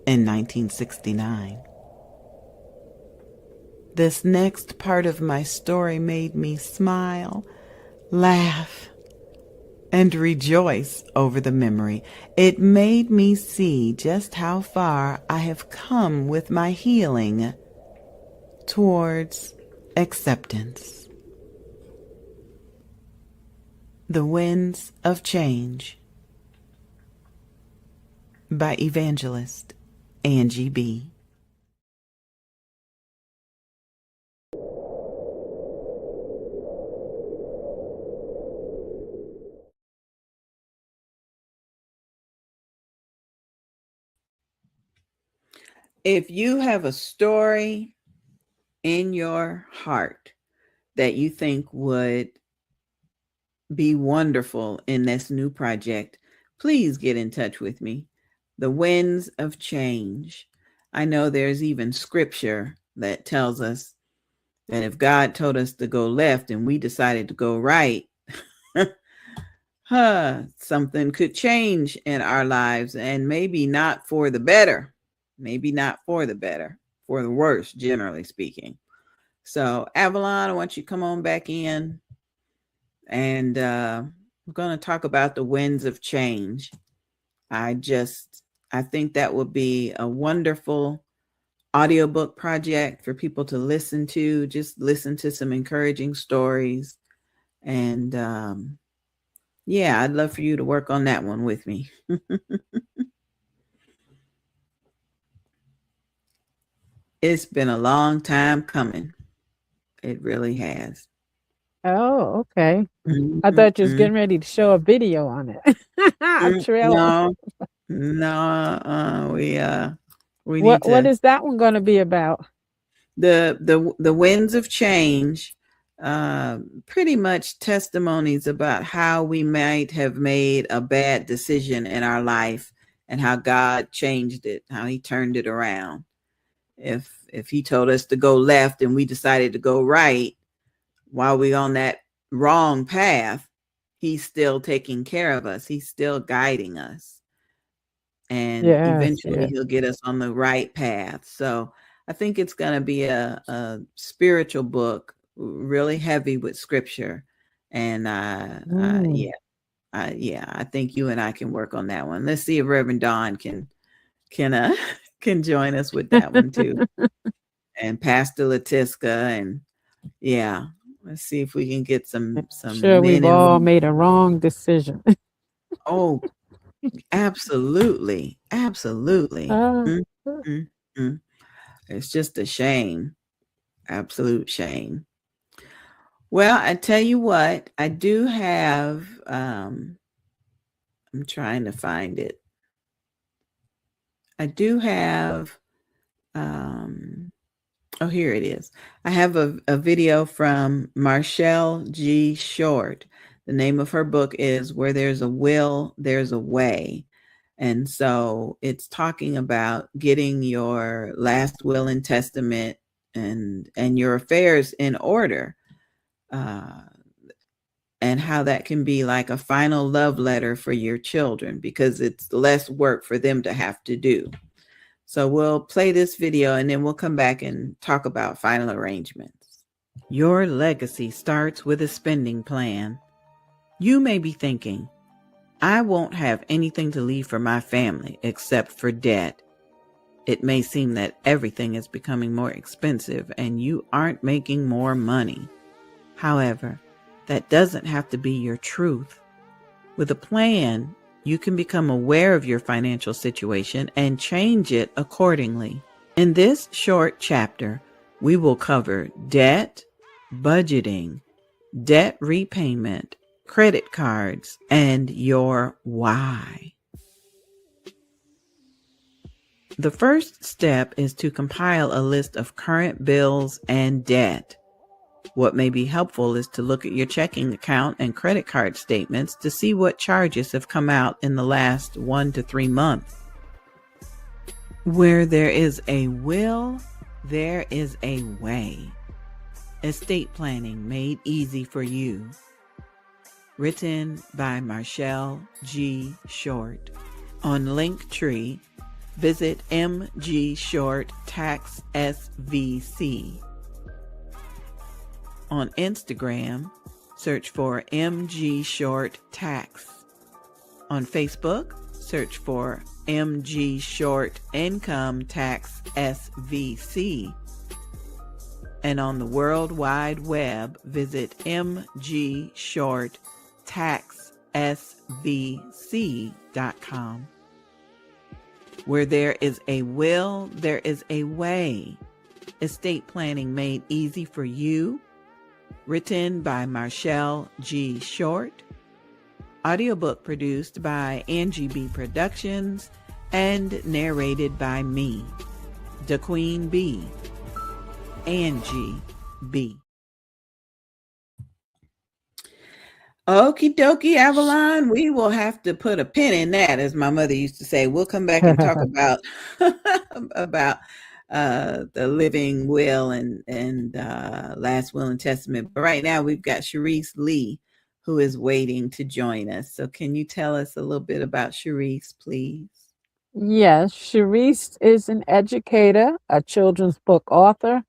in 1969. This next part of my story made me smile, laugh, and rejoice over the memory. It made me see just how far I have come with my healing towards acceptance. The Winds of Change by evangelist Angie BEE. If you have a story in your heart that you think would be wonderful in this new project, please get in touch with me. The Winds of Change. I know there's even scripture that tells us that if God told us to go left and we decided to go right, something could change in our lives, and maybe not for the better. Maybe not for the better, for the worse, generally speaking. So, Avalon, I want you to come on back in, and we're going to talk about the winds of change. I think that would be a wonderful audiobook project for people to listen to. Just listen to some encouraging stories. And yeah, I'd love for you to work on that one with me. It's been a long time coming. It really has. Oh, okay. I Mhm, thought you was getting ready to show a video on it. A trailer. no, no, we need What to is that one gonna be about? the winds of change, pretty much testimonies about how we might have made a bad decision in our life and how God changed it, how he turned it around. If he told us to go left and we decided to go right while we're on that wrong path, he's still taking care of us. He's still guiding us. And Yes, eventually yes. he'll get us on the right path. So I think it's going to be a spiritual book, really heavy with scripture. And Mm. yeah, I think you and I can work on that one. Let's see if Reverend Don can can join us with that one too. And Pastor Latiska, and yeah, let's see if we can get I'm some sure men we've and all women. made a wrong decision. Oh, absolutely, absolutely. Uh, Mm, mm, mm. It's just a shame, absolute shame. Well, I tell you what, I do have. I'm trying to find it. I do have. Um, oh, here it is. I have a video from Marshall G. Short. The name of her book is Where There's a Will, There's a Way. And so it's talking about getting your last will and testament and your affairs in order, uh, and how that can be like a final love letter for your children because it's less work for them to have to do. So we'll play this video and then we'll come back and talk about final arrangements. Your legacy starts with a spending plan. You may be thinking, I won't have anything to leave for my family except for debt. It may seem that everything is becoming more expensive and you aren't making more money. However, that doesn't have to be your truth. With a plan, you can become aware of your financial situation and change it accordingly. In this short chapter, we will cover debt, budgeting, debt repayment, credit cards, and your why. The first step is to compile a list of current bills and debt. What may be helpful is to look at your checking account and credit card statements to see what charges have come out in the last 1 to 3 months. Where there is a will, there is a way. Estate planning made easy for you. Written by Marshall G. Short. On Linktree, visit MG Short Tax SVC. On Instagram, search for MG Short Tax. On Facebook, search for MG Short Income Tax SVC. And on the World Wide Web, visit mgshorttaxsvc.com. Where there is a will, there is a way. Estate planning made easy for you. Written by Marshall G. Short. Audiobook produced by Angie BEE Productions and narrated by me, the Queen Bee, Angie BEE. Okie dokie, Avalon. We will have to put a pin in that, as my mother used to say. We'll come back and talk about about the living will and last will and testament. But right now we've got Sharice Lee, who is waiting to join us. So can you tell us a little bit about Sharice, please? Yes, Sharice is an educator, a children's book author,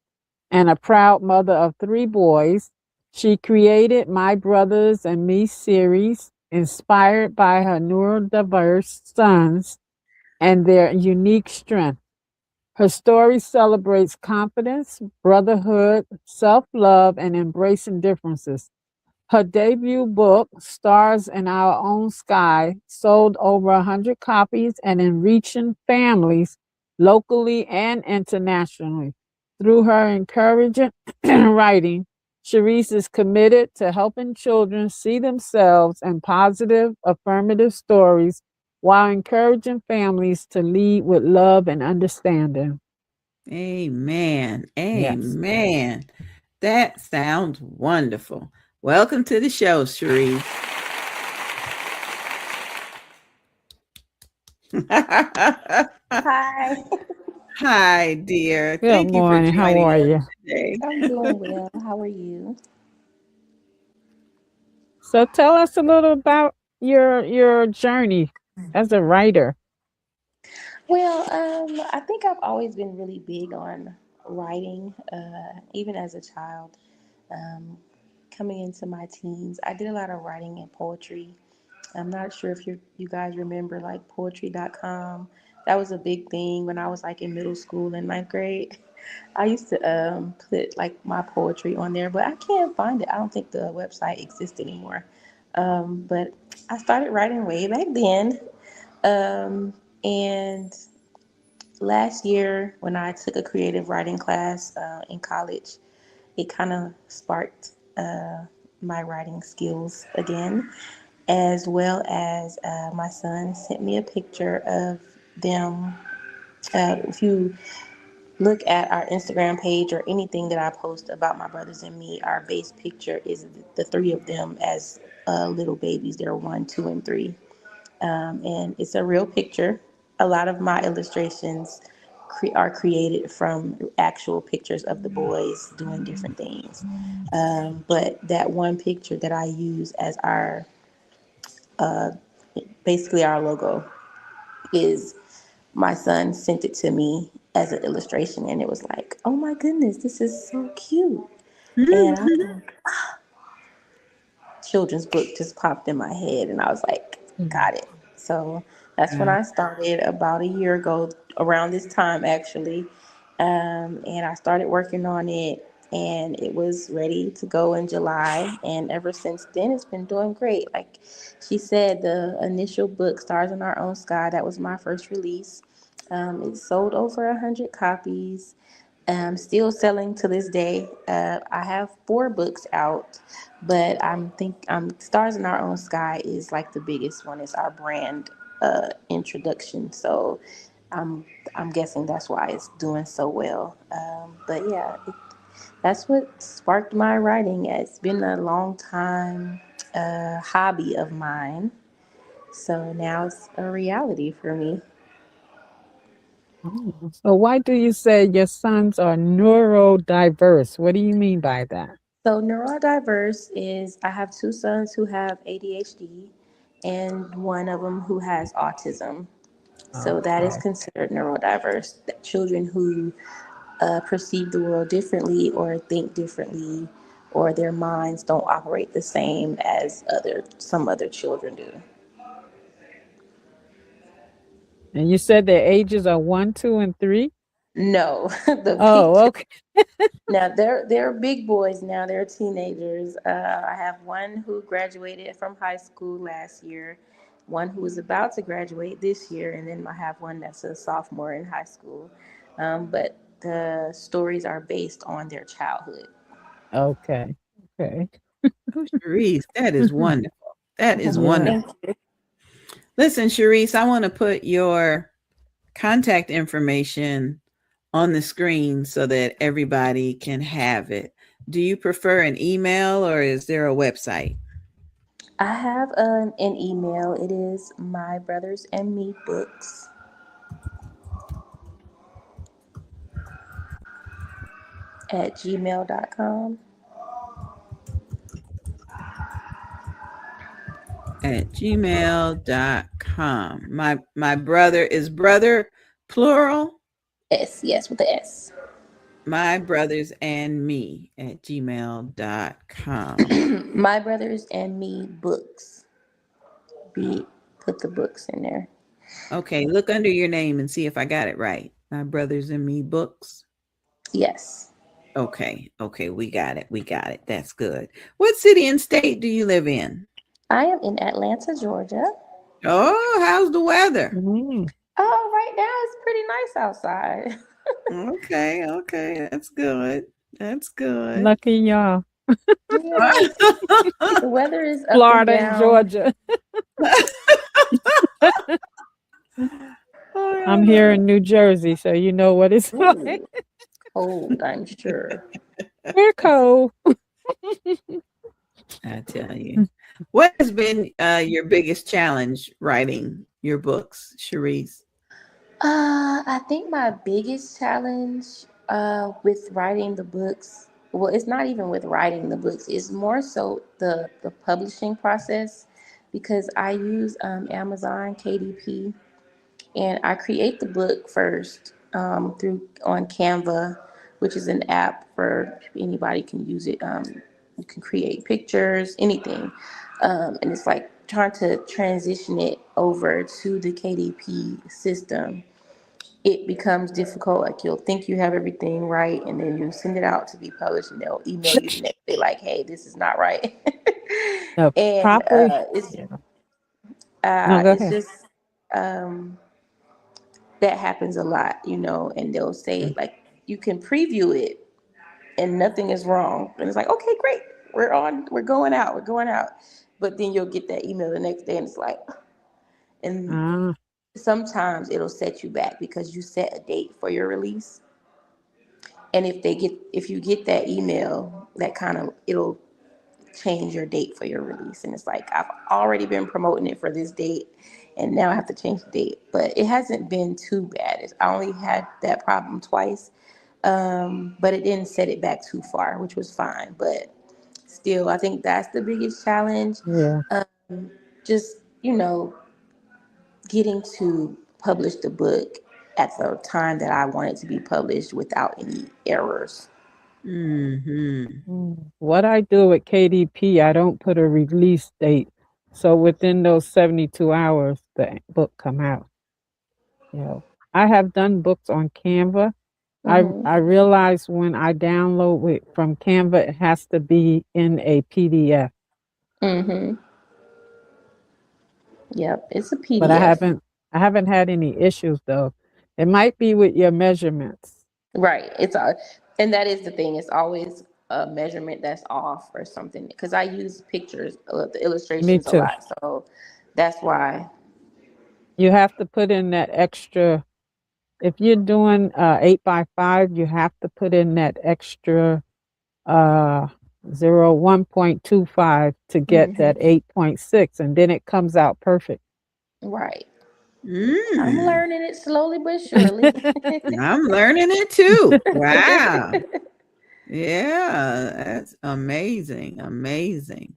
and a proud mother of 3 boys. She created My Brothers and Me series, inspired by her neurodiverse sons and their unique strength. Her story celebrates confidence, brotherhood, self-love, and embracing differences. Her debut book, Stars in Our Own Sky, sold over 100 copies and enriching families locally and internationally. Through her encouraging writing, Sharice is committed to helping children see themselves in positive, affirmative stories while encouraging families to lead with love and understanding. Amen. Yes. Amen. That sounds wonderful. Welcome to the show, Cherie. Hi, Hi, dear. Good Thank you for morning. How joining are us you? today. I'm doing well. How are you? So tell us a little about your journey as a writer. Well, I think I've always been really big on writing, even as a child. Um, Coming into my teens, I did a lot of writing and poetry. I'm not sure if you guys remember like poetry.com. That was a big thing when I was like in middle school and ninth grade. I used to put like my poetry on there, but I can't find it. I don't think the website exists anymore. But I started writing way back then. And last year, when I took a creative writing class in college, it kind of sparked my writing skills again, as well as my son sent me a picture of them. If you look at our Instagram page or anything that I post about my brothers and me, our base picture is the three of them as little babies. They're 1, 2, and 3. And it's a real picture. A lot of my illustrations are created from actual pictures of the boys doing different things. But that one picture that I use as our basically our logo is my son sent it to me as an illustration, and it was like, oh my goodness, this is so cute. And I was like, children's book just popped in my head, and I was like, got it. So that's when I started about a year ago, around this time actually. And I started working on it, and it was ready to go in July. And ever since then, it's been doing great. Like she said, the initial book, Stars in Our Own Sky, that was my first release. It sold over 100 copies. Still selling to this day. I have 4 books out, but Stars in Our Own Sky is like the biggest one. It's our brand introduction. So I'm I'm guessing that's why it's doing so well. But yeah, that's what sparked my writing. It's been a long time hobby of mine. So now it's a reality for me. Oh. So why do you say your sons are neurodiverse? What do you mean by that? So neurodiverse is I have 2 sons who have ADHD and one of them who has autism. So that is Okay. considered neurodiverse. Children who perceive the world differently or think differently, or their minds don't operate the same as some other children do. And you said their ages are 1, 2, and 3? No, the big Oh, okay. now they're big boys now. They're teenagers. I have one who graduated from high school last year, one who is about to graduate this year, and then I have one that's a sophomore in high school. But the stories are based on their childhood. Okay. Okay. Oh, Sharice, that is wonderful. That is Yeah. wonderful. Thank you. Listen, Sharice, I want to put your contact information on the screen so that everybody can have it. Do you prefer an email or is there a website? I have an email. It is my brothers and me books at gmail.com. At gmail.com. My brother is brother plural. S, yes, with the S. My brothers and me at gmail.com. My brothers and me books. Put the books in there. Okay, look under your name and see if I got it right. My brothers and me books. Yes. Okay, we got it. We got it. That's good. What city and state do you live in? I am in Atlanta, Georgia. Oh, how's the weather? Mm. Oh, right now it's pretty nice outside. Okay, okay, that's good. That's good. Lucky y'all. Yeah, the weather is up and Florida and down. Georgia. I'm here Oh, in New Jersey, so you know what it's like. Ooh, cold, I'm sure. We're cold. I tell you. What has been your biggest challenge writing your books, Cherise? I think my biggest challenge with writing the books, well, it's not even with writing the books, it's more so the publishing process because I use Amazon KDP and I create the book first through on Canva, which is an app for anybody can use it. You can create pictures, anything, and it's like trying to transition it over to the KDP system. It becomes difficult. Like you'll think you have everything right, and then you send it out to be published, and they'll email you the next day like, "Hey, this is not right." No, and probably. Yeah. No, go it's ahead. just um, that happens a lot, and they'll say Mm. like you can preview it and nothing is wrong. And it's like, okay, great. We're going out. But then you'll get that email the next day and it's like, and Ah, sometimes it'll set you back because you set a date for your release. And if you get that email, that kind of, it'll change your date for your release. And it's like, I've already been promoting it for this date and now I have to change the date. But it hasn't been too bad. I only had that problem twice. But it didn't set it back too far, which was fine. But still, I think that's the biggest challenge. yeah. Just, getting to publish the book at the time that I want it to be published without any errors. Hmm. What I do with KDP, I don't put a release date. So within those 72 hours, the book come out. You know, I have done books on Canva. I Mm-hmm. realize when I download it from Canva, it has to be in a PDF. Mm-hmm. Yep. It's a But PDF. I haven't had any issues though. It might be with your measurements. Right. And that is the thing. It's always a measurement that's off or something. Because I use pictures, the Me illustrations a too. lot. So that's why. You have to put in that extra. If you're doing 8 by 5, you have to put in that extra uh 1.25 to get that Hmm. 8.6, and then it comes out perfect. Right. I'm Mm. learning it slowly but surely. I'm learning it too. Wow. Yeah, that's amazing. Amazing.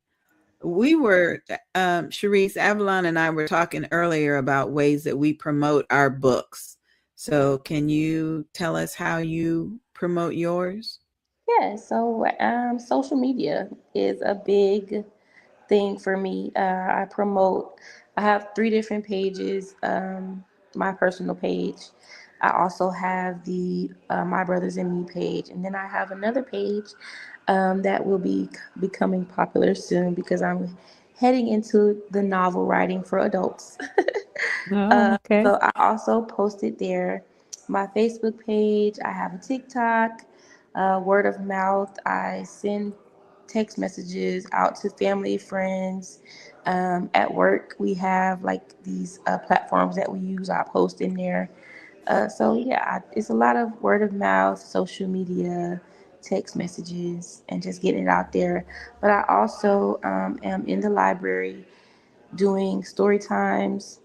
We were, Sharice, Avalon and I were talking earlier about ways that we promote our books. So, can you tell us how you promote yours? Yeah, so social media is a big thing for me. I have three different pages. My personal page. I also have the My Brothers and Me page, and then I have another page that will be becoming popular soon because I'm heading into the novel writing for adults. Oh, okay. So I also posted there my Facebook page. I have a TikTok, word of mouth. I send text messages out to family, friends. At work, we have like these platforms that we use. I post in there. So yeah, it's a lot of word of mouth, social media, text messages, and just getting it out there. But I also am in the library doing story times,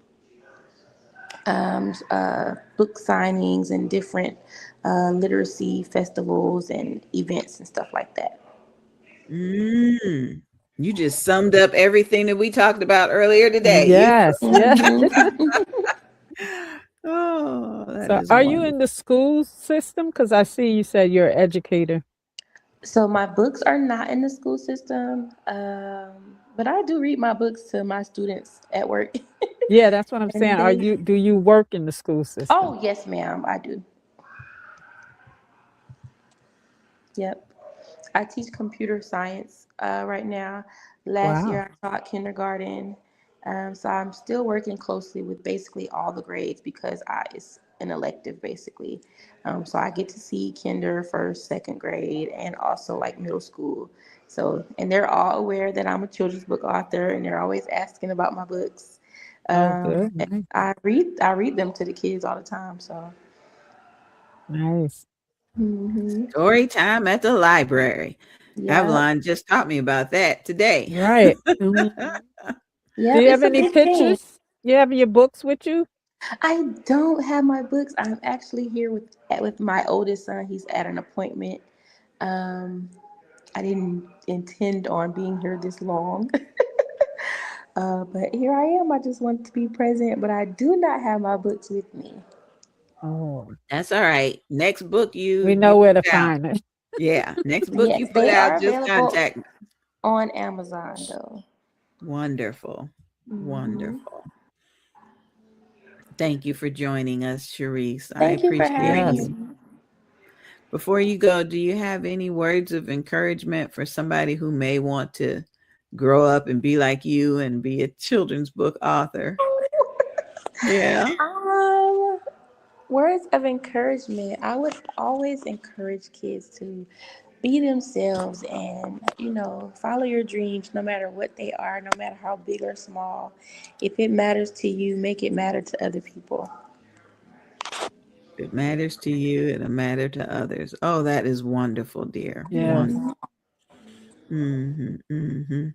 book signings, and different literacy festivals and events and stuff like that. Mm. You just summed up everything that we talked about earlier today. Yes, yeah. Hmm. Oh, that So is are you wonderful. in the school system? Because I see you said you're an educator. So my books are not in the school system, but I do read my books to my students at work, Yeah, that's what I'm saying. and they. Do you work in the school system? Oh yes, ma'am, I do. Yep. I teach computer science right now. Last Wow. year I taught kindergarten. So I'm still working closely with basically all the grades because it's an elective basically. So I get to see kinder, first, second grade, and also like middle school. So, and they're all aware that I'm a children's book author, and they're always asking about my books. Oh, good. And Nice. I read them to the kids all the time. So, Nice. Story time at the library. yeah, Avalon just taught me about that today. Right. Mhm. Do yeah, you have it's a any big thing. pictures? You have your books with you? I don't have my books. I'm actually here with my oldest son. He's at an appointment. Um, I didn't intend on being here this long, but here I am. I just want to be present, but I do not have my books with me. Oh, That's all right. Next book we you know where to put out. find it. Yeah. Next book Yes, you put they are out, just available contact me. on Amazon though. Wonderful. Hmm. Wonderful. Thank you for joining us, Sharice. I Thank you for appreciate having Yes. you. me. Before you go, do you have any words of encouragement for somebody who may want to grow up and be like you and be a children's book author? Yeah. Um, Words of encouragement. I would always encourage kids to be themselves and, follow your dreams no matter what they are, no matter how big or small. If it matters to you, make it matter to other people. It matters to you, it'll matter to others. Oh, that is wonderful, dear. Yes. Mm-hmm.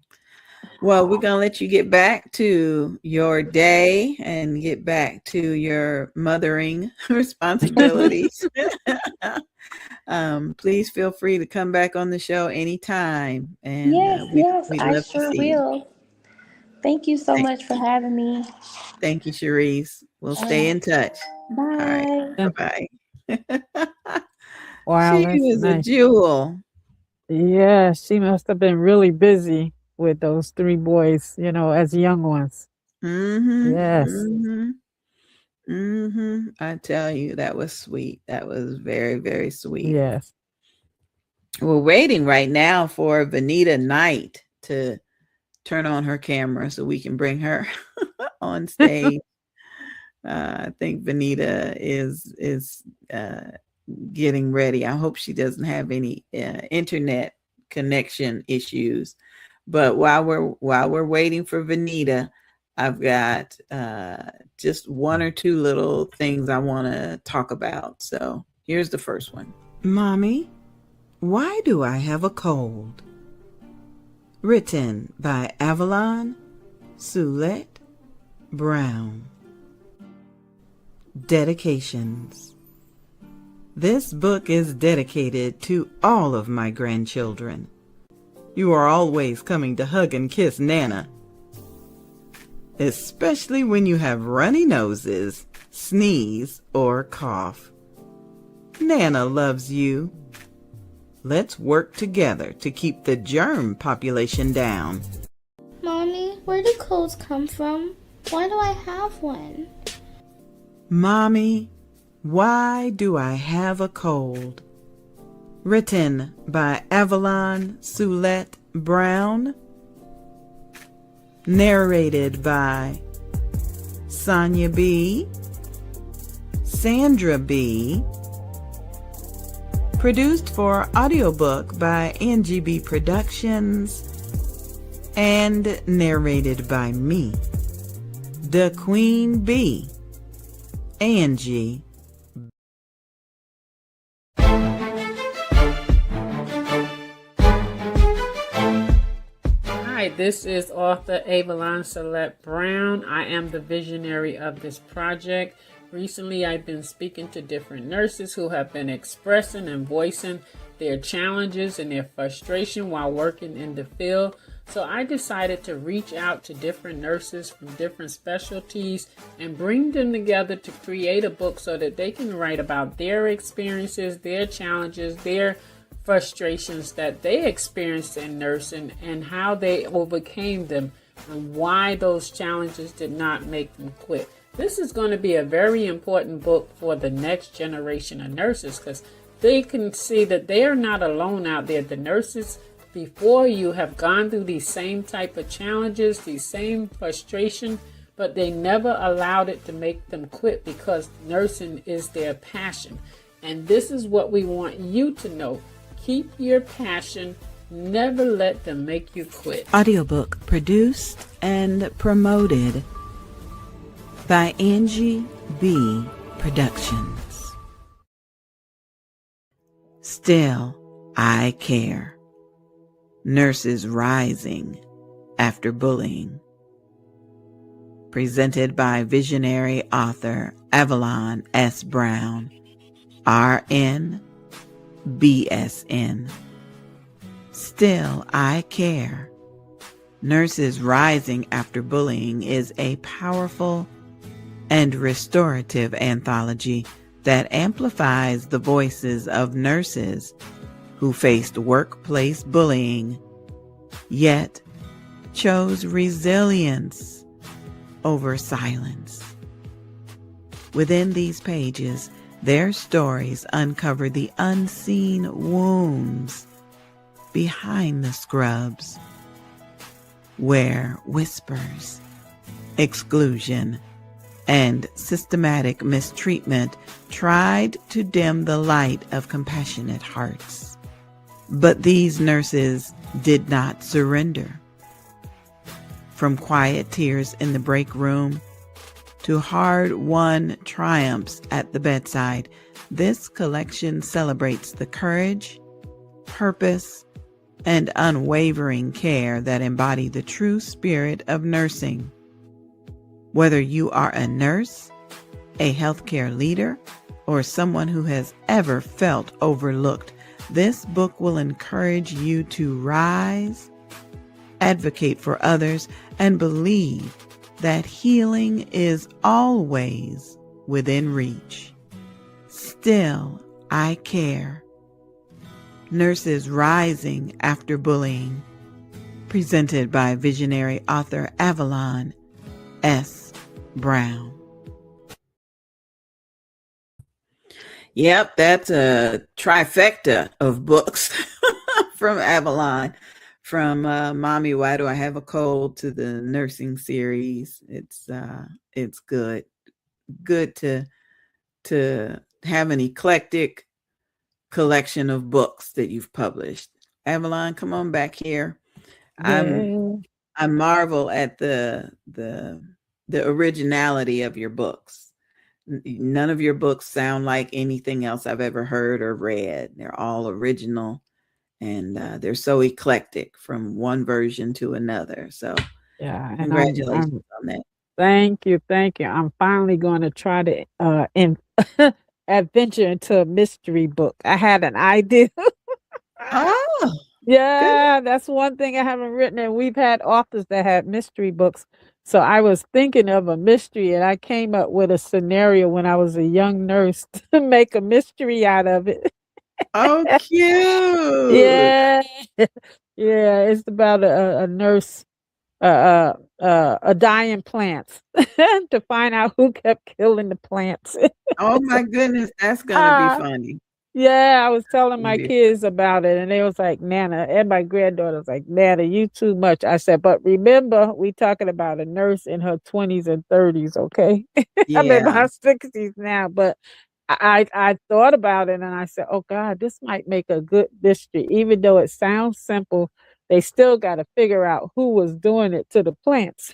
Well, we're going to let you get back to your day and get back to your mothering responsibilities. Please feel free to come back on the show anytime. And Yes, we'd I love to sure see you. will. Thank you so much for having me. Thank you, Sharice. We'll stay in touch. All right. Bye. Bye-bye. Wow, She that's was a nice. jewel. Yeah, she must have been really busy with those 3 boys, as young ones. Mm-hmm. Yes. Mm-hmm. Mm-hmm. I tell you, that was sweet. That was very, very sweet. Yes. We're waiting right now for Vanita Knight to turn on her camera so we can bring her on stage. I think Vanita is getting ready. I hope she doesn't have any internet connection issues. But while we're waiting for Vanita, I've got just 1 or 2 little things I want to talk about. So here's the first one. Mommy, why do I have a cold? Written by Avalon Soulette Brown. Dedications. This book is dedicated to all of my grandchildren. You are always coming to hug and kiss Nana, especially when you have runny noses, sneeze, or cough. Nana loves you. Let's work together to keep the germ population down. Mommy, where do colds come from? Why do I have one? Mommy, why do I have a cold? Written by Avalon Soulette Brown. Narrated by Sonia B., Sandra B., produced for audiobook by Angie BEE Productions, and narrated by me, the Queen Bee, Angie. Hi, this is Author Avalon S Brown. I am the visionary of this project. Recently, I've been speaking to different nurses who have been expressing and voicing their challenges and their frustration while working in the field. So I decided to reach out to different nurses from different specialties and bring them together to create a book so that they can write about their experiences, their challenges, their frustrations that they experienced in nursing and how they overcame them and why those challenges did not make them quit. This is going to be a very important book for the next generation of nurses because they can see that they are not alone out there. The nurses before you have gone through these same type of challenges, these same frustration, but they never allowed it to make them quit because nursing is their passion. And this is what we want you to know. Keep your passion. Never let them make you quit. Audiobook produced and promoted by Angie BEE Productions. Still, I care. Nurses rising after bullying. Presented by visionary author Avalon S. Brown, RN, BSN. Still, I care. Nurses Rising After Bullying is a powerful and restorative anthology that amplifies the voices of nurses who faced workplace bullying, yet chose resilience over silence. Within these pages, their stories uncover the unseen wounds behind the scrubs, where whispers, exclusion, and systematic mistreatment tried to dim the light of compassionate hearts. But these nurses did not surrender. From quiet tears in the break room to hard-won triumphs at the bedside, this collection celebrates the courage, purpose, and unwavering care that embody the true spirit of nursing. Whether you are a nurse, a healthcare leader, or someone who has ever felt overlooked, this book will encourage you to rise, advocate for others, and believe that healing is always within reach. Still, I care. Nurses Rising After Bullying. Presented by visionary author Avalon S. Brown. Yep, that's a trifecta of books from Avalon. From Mommy, Why Do I Have a Cold to the nursing series. It's good. Good to have an eclectic collection of books that you've published. Avalon, come on back here. Yeah. I marvel at the originality of your books. None of your books sound like anything else I've ever heard or read. They're all original, and they're so eclectic from one version to another. So Yeah, and congratulations on that. Thank you. I'm finally going to try to adventure into a mystery book. I had an idea. Oh, Yeah, that's one thing I haven't written, and we've had authors that had mystery books. So I was thinking of a mystery, and I came up with a scenario when I was a young nurse to make a mystery out of it. oh, cute. Yeah, yeah, it's about a nurse, dying plants to find out who kept killing the plants. Oh my goodness, that's gonna be Ah, funny. yeah, I was telling my Be- kids about it, and they was like, "Nana," and my granddaughter was like, "Nana, you too much." I said, "But remember, we talking about a nurse in her 20s and 30s, okay? I'm in Yeah. my 60s now." But I thought about it, and I said, "Oh God, this might make a good mystery, even though it sounds simple. They still got to figure out who was doing it to the plants."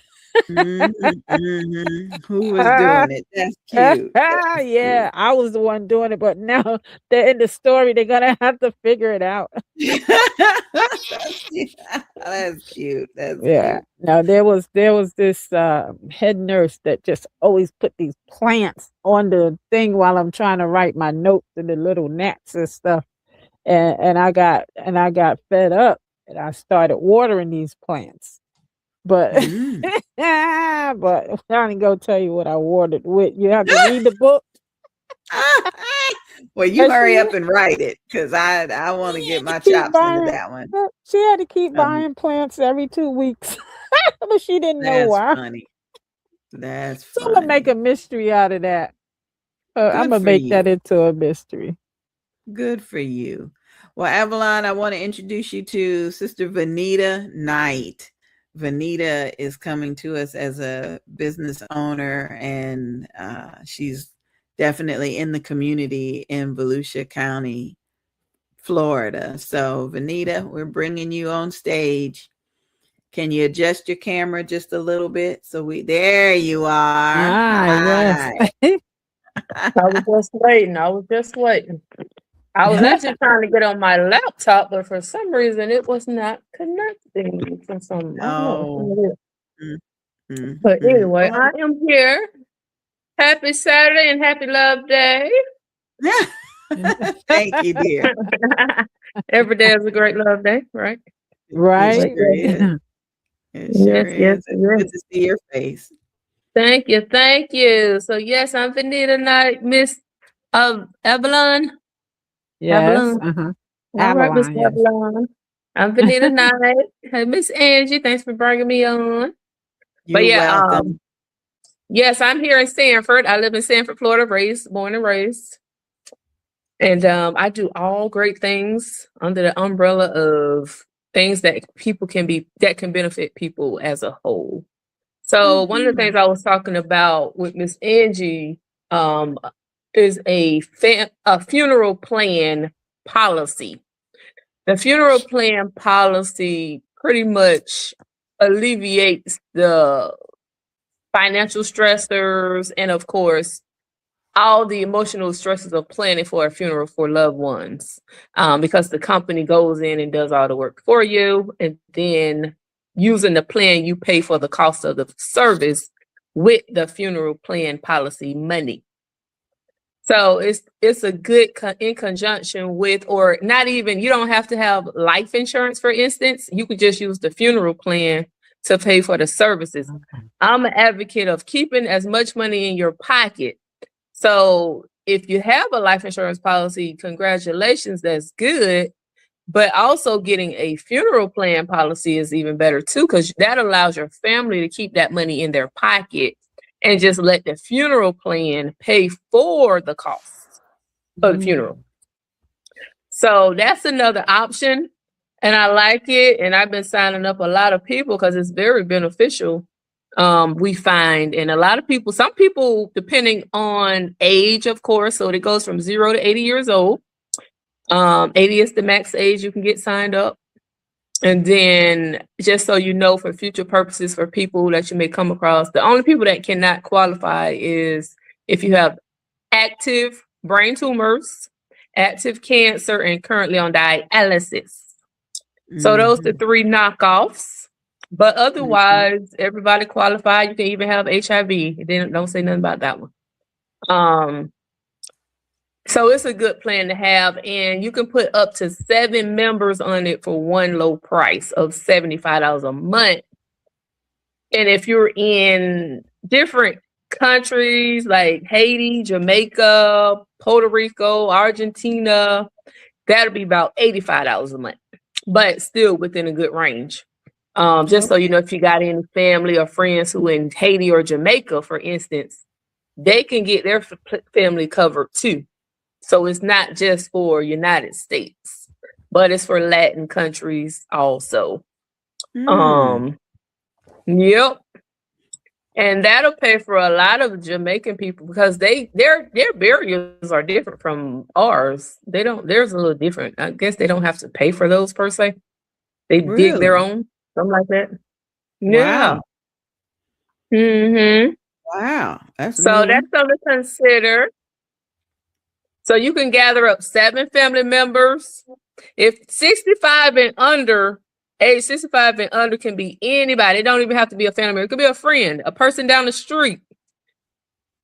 Mhm, mhm. Who was doing it? That's cute. That's Yeah, cute. I was the one doing it, but now they're in the story. They're gonna have to figure it out. That's cute. That's cute. That's Yeah. cute. Now there was this head nurse that just always put these plants on the thing while I'm trying to write my notes and the little gnats and stuff. And I got fed up and I started watering these plants. But Mm. but I ain't gonna tell you what I watered with. You have to read the book. Well, you And hurry up and write it, because I want to she get had to my keep chops into buying that one. she had to keep Um, buying plants every 2 weeks. But she didn't know that's why. funny. That's So I'm gonna make funny. a mystery out of that. I'm Good gonna for make that you. into a mystery. Good for you. Well, Avalon, I want to introduce you to Sister Vanita Knight. Vanita is coming to us as a business owner, and she's definitely in the community in Volusia County, Florida. So, Vanita, we're bringing you on stage. Can you adjust your camera just a little bit? There you are. Yes. Hi. I was just waiting. I was actually trying to get on my laptop, but for some reason it was not connecting for some. I don't know. But anyway, I am here. Happy Saturday and happy Love Day. Thank you, dear. Every day is a great love day, right? Right. It sure is. It sure is. It's good to see your face. Thank you. So yes, I'm Vanita Knight, Miss Avalon. Yes. Avalon. All right, Miss Avalon. I'm Vanita Knight. Hey, Miss Angie, thanks for bringing me on. You're welcome. Yes, I'm here in Sanford. I live in Sanford, Florida, born and raised. And I do all great things under the umbrella of things that can benefit people as a whole. So one of the things I was talking about with Miss Angie is a funeral plan policy. The funeral plan policy pretty much alleviates the financial stressors and, of course, all the emotional stresses of planning for a funeral for loved ones, because the company goes in and does all the work for you, and then using the plan, you pay for the cost of the service with the funeral plan policy money. So it's a good in conjunction with, or not even, you don't have to have life insurance, for instance. You could just use the funeral plan to pay for the services. Okay. I'm an advocate of keeping as much money in your pocket. So if you have a life insurance policy, congratulations, that's good. But also getting a funeral plan policy is even better too, because that allows your family to keep that money in their pocket and just let the funeral plan pay for the costs of the funeral. So that's another option. And I like it. And I've been signing up a lot of people because it's very beneficial. We find, and a lot of people, some people, depending on age, of course, so it goes from 0 to 80 years old. 80 is the max age you can get signed up. And then, just so you know, for future purposes, for people that you may come across, the only people that cannot qualify is if you have active brain tumors, active cancer, and currently on dialysis. So those are 3 knockoffs. But otherwise, everybody qualified. You can even have HIV. They don't say nothing about that one. So it's a good plan to have. And you can put up to 7 members on it for one low price of $75 a month. And if you're in different countries like Haiti, Jamaica, Puerto Rico, Argentina, that'll be about $85 a month, but still within a good range. Just so you know, if you got any family or friends who in Haiti or Jamaica, for instance, they can get their family covered too. So it's not just for United States, but it's for Latin countries also. Yep. And that'll pay for a lot of Jamaican people because their barriers are different from ours. There's a little different. I guess they don't have to pay for those per se. They dig their own. Something like that. Yeah. Wow. Wow. That's something to consider. So you can gather up 7 family members. If 65 and under, age 65 and under can be anybody. It don't even have to be a family member. It could be a friend, a person down the street.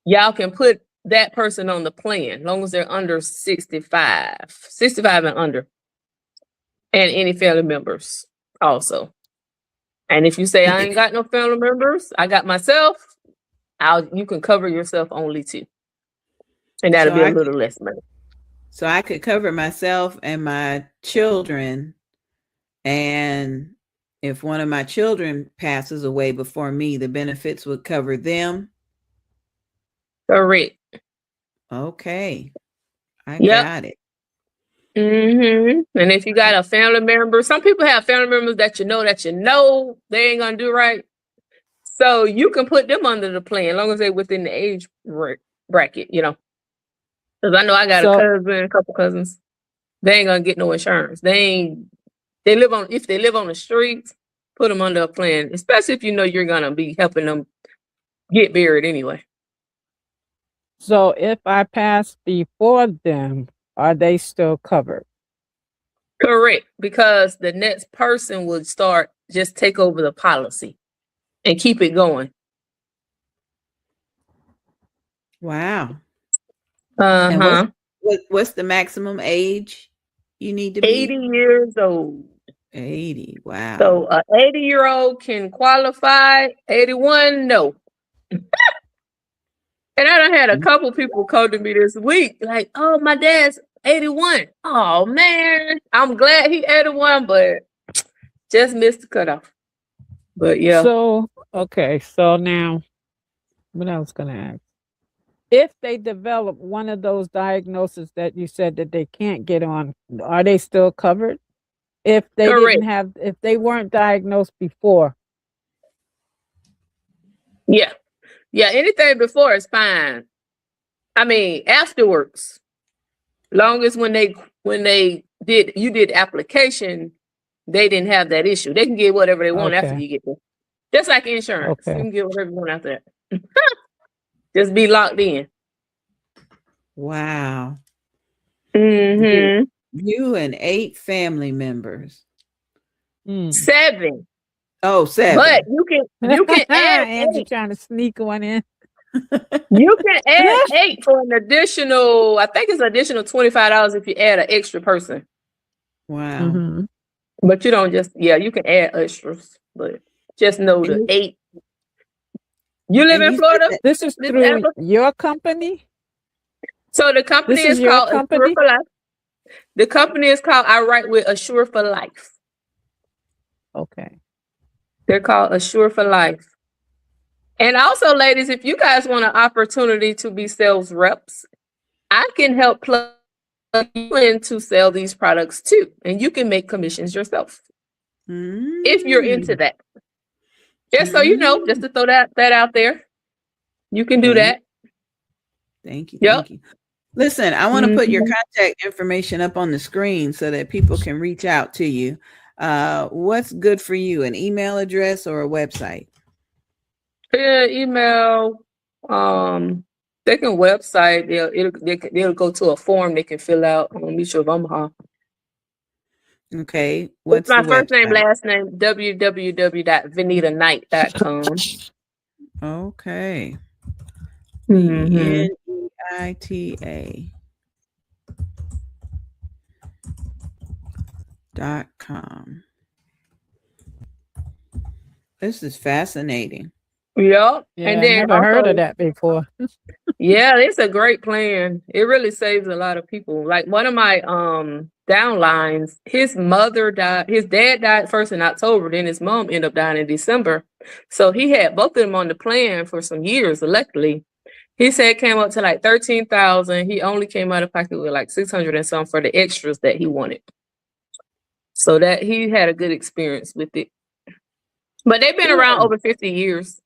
Y'all can put that person on the plan, as long as they're under 65 and under. And any family members also. And if you say, I ain't got no family members, I got myself, you can cover yourself only too. And that'll be a little less money. So I could cover myself and my children. And if one of my children passes away before me, the benefits would cover them. Correct. Okay. I got it. And if you got a family member, some people have family members that you know they ain't gonna do right. So you can put them under the plan as long as they're within the age bracket, you know. Because I know I got a couple cousins. They ain't gonna get no insurance. If they live on the streets, put them under a plan, especially if you know you're gonna be helping them get buried anyway. So if I pass before them, are they still covered? Correct, because the next person would just take over the policy and keep it going. Wow. Uh-huh. And what's the maximum age you need to be? 80 years old. 80. Wow. So an 80-year-old can qualify. 81, no. And I done had a couple people call to me this week, like, oh, my dad's 81. Oh, man. I'm glad he 81, but just missed the cutoff. But yeah. So, okay. So now, what I was going to ask. If they develop one of those diagnoses that you said that they can't get on, are they still covered? If they if they weren't diagnosed before. Yeah. Yeah, anything before is fine. I mean, afterwards, long as when you did application, they didn't have that issue. They can get whatever they want after you get there. Just like insurance. You can get whatever you want after that. Just be locked in. Wow. Mm-hmm. You and 8 family members. 7. Oh, 7. But you can add Angie 8. Trying to sneak one in. You can add 8 for an additional, I think it's additional $25 if you add an extra person. Wow. Mm-hmm. But you don't you can add extras, but just know the 8. You live in Florida? This is through your company? So the company is called Assure for Life. The company is called I Write with Assure for Life. Okay. They're called Assure for Life. And also, ladies, if you guys want an opportunity to be sales reps, I can help plug you in to sell these products too. And you can make commissions yourself. If you're into that. Just so you know, just to throw that out there. You can do that. Thank you. Yep. Thank you. Listen, I want to put your contact information up on the screen so that people can reach out to you. What's good for you? An email address or a website? Yeah, email. They can website. They'll go to a form they can fill out on Mutual of Omaha. Okay. What's my the first website? name, last name, www.venitaknight.com. Okay. VENEITA.com. This is fascinating. Yep. Yeah, and then I never heard of that before. Yeah, it's a great plan. It really saves a lot of people. Like one of my downlines, his mother died. His dad died first in October, then his mom ended up dying in December. So he had both of them on the plan for some years. Luckily, he said it came up to like $13,000. He only came out of pocket with like $600 and some for the extras that he wanted. So that he had a good experience with it. But they've been around over 50 years.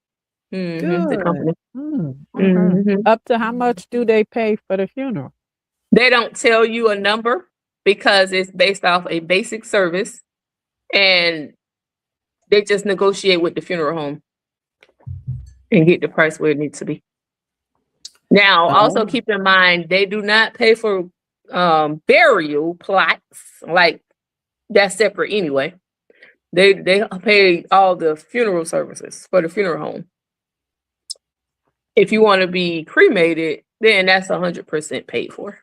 The company. Up to how much do they pay for the funeral? They don't tell you a number because it's based off a basic service, and they just negotiate with the funeral home and get the price where it needs to be. Now, also keep in mind, they do not pay for burial plots. Like that's separate anyway. They pay all the funeral services for the funeral home. If you want to be cremated, then that's 100% paid for.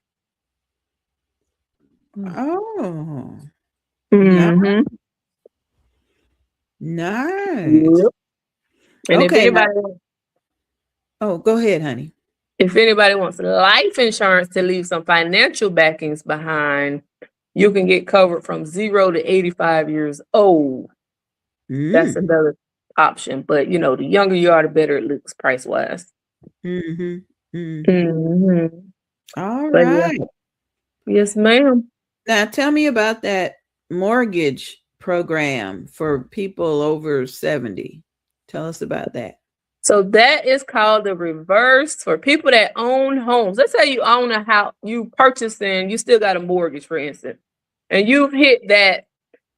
Oh. Mm-hmm. Nice. Yep. And if anybody go ahead, honey. If anybody wants life insurance to leave some financial backings behind, you can get covered from 0 to 85 years old. That's another option. But, you know, the younger you are, the better it looks price-wise. All But right. yes, ma'am. Now tell me about that mortgage program for people over 70. Tell us about that. So that is called the reverse for people that own homes. Let's say you own a house, you purchased and you still got a mortgage, for instance, and you've hit that.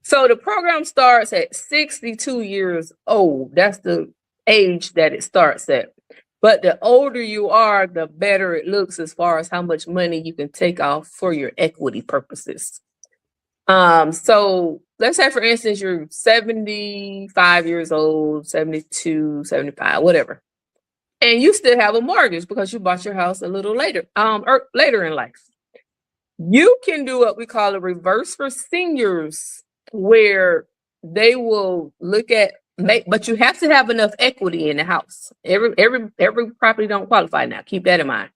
So the program starts at 62 years old. That's the age that it starts at. But the older you are, the better it looks as far as how much money you can take off for your equity purposes. So let's say, for instance, you're 75 years old, 72, 75, whatever. And you still have a mortgage because you bought your house a little later, or later in life. You can do what we call a reverse for seniors, where they will look at but you have to have enough equity in the house. Every property don't qualify now. Keep that in mind.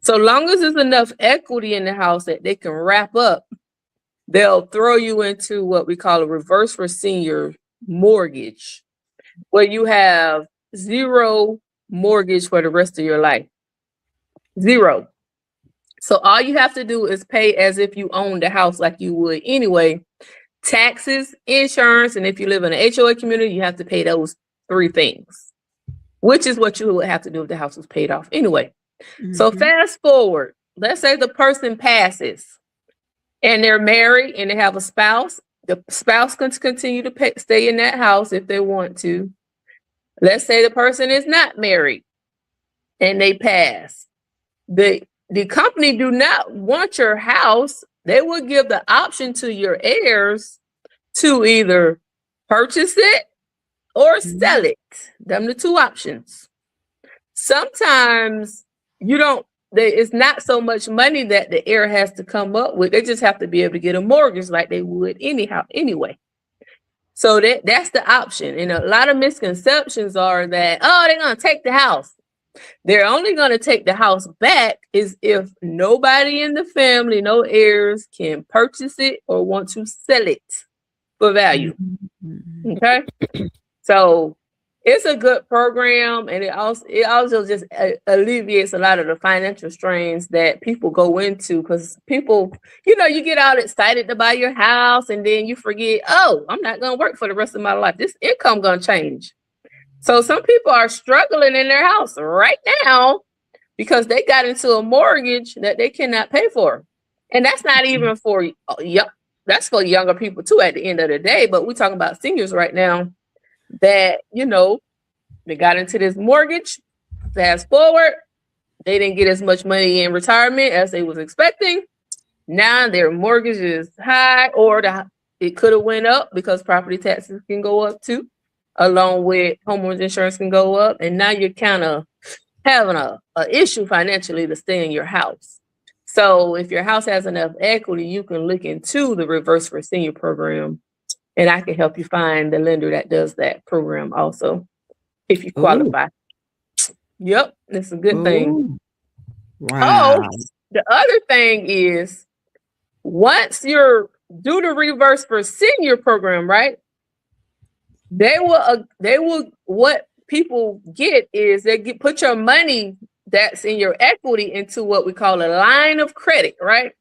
So long as there's enough equity in the house that they can wrap up, they'll throw you into what we call a reverse for senior mortgage, where you have zero mortgage for the rest of your life. Zero. So all you have to do is pay as if you owned the house like you would anyway. Taxes, insurance, and if you live in an HOA community, you have to pay those three things, which is what you would have to do if the house was paid off anyway. Mm-hmm. So fast forward, let's say the person passes and they're married and they have a spouse. The spouse can continue to stay in that house if they want to. Let's say the person is not married and they pass. The company do not want your house. They will give the option to your heirs to either purchase it or sell it. Them the two options. Sometimes it's not so much money that the heir has to come up with. They just have to be able to get a mortgage like they would anyhow anyway. So that's the option. And a lot of misconceptions are that, they're going to take the house. They're only going to take the house back is if nobody in the family, no heirs, can purchase it or want to sell it for value. Okay? So it's a good program, and it also just alleviates a lot of the financial strains that people go into, because people, you get all excited to buy your house and then you forget, I'm not going to work for the rest of my life. This income going to change. So some people are struggling in their house right now because they got into a mortgage that they cannot pay for. And that's not even for, that's for younger people too at the end of the day. But we're talking about seniors right now that, they got into this mortgage. Fast forward, they didn't get as much money in retirement as they was expecting. Now their mortgage is high, or it could have went up because property taxes can go up too, along with homeowners insurance can go up. And now you're kind of having a issue financially to stay in your house. So if your house has enough equity, you can look into the Reverse for Senior program, and I can help you find the lender that does that program also, if you qualify. Ooh. Yep, it's a good thing. Wow. The other thing is, once you're do the Reverse for Senior program, right? They will what people get is put your money that's in your equity into what we call a line of credit, right?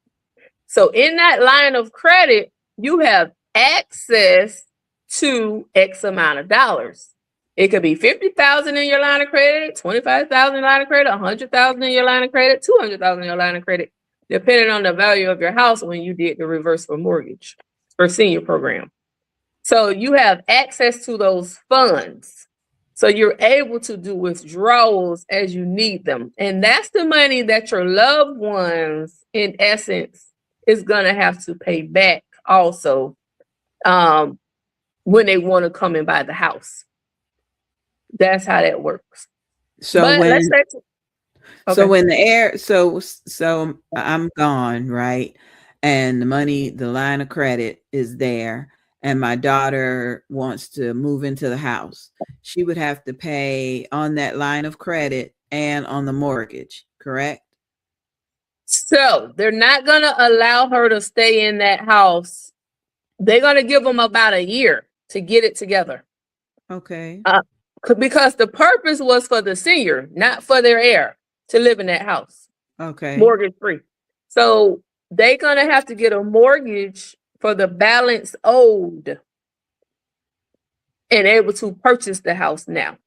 So in that line of credit, you have access to X amount of dollars. It could be $50,000 in your line of credit, $25,000 in line of credit, $100,000 in your line of credit, $200,000 in your line of credit, depending on the value of your house when you did the Reverse for Mortgage for Senior program. So you have access to those funds. So you're able to do withdrawals as you need them. And that's the money that your loved ones, in essence, is going to have to pay back also when they want to come and buy the house. That's how that works. So when the heir, so I'm gone, right? And the money, the line of credit is there, and my daughter wants to move into the house. She would have to pay on that line of credit and on the mortgage, correct? So they're not going to allow her to stay in that house. They're going to give them about a year to get it together. Okay. Because the purpose was for the senior, not for their heir to live in that house. Okay. Mortgage free. So they're gonna have to get a mortgage for the balance owed and able to purchase the house now.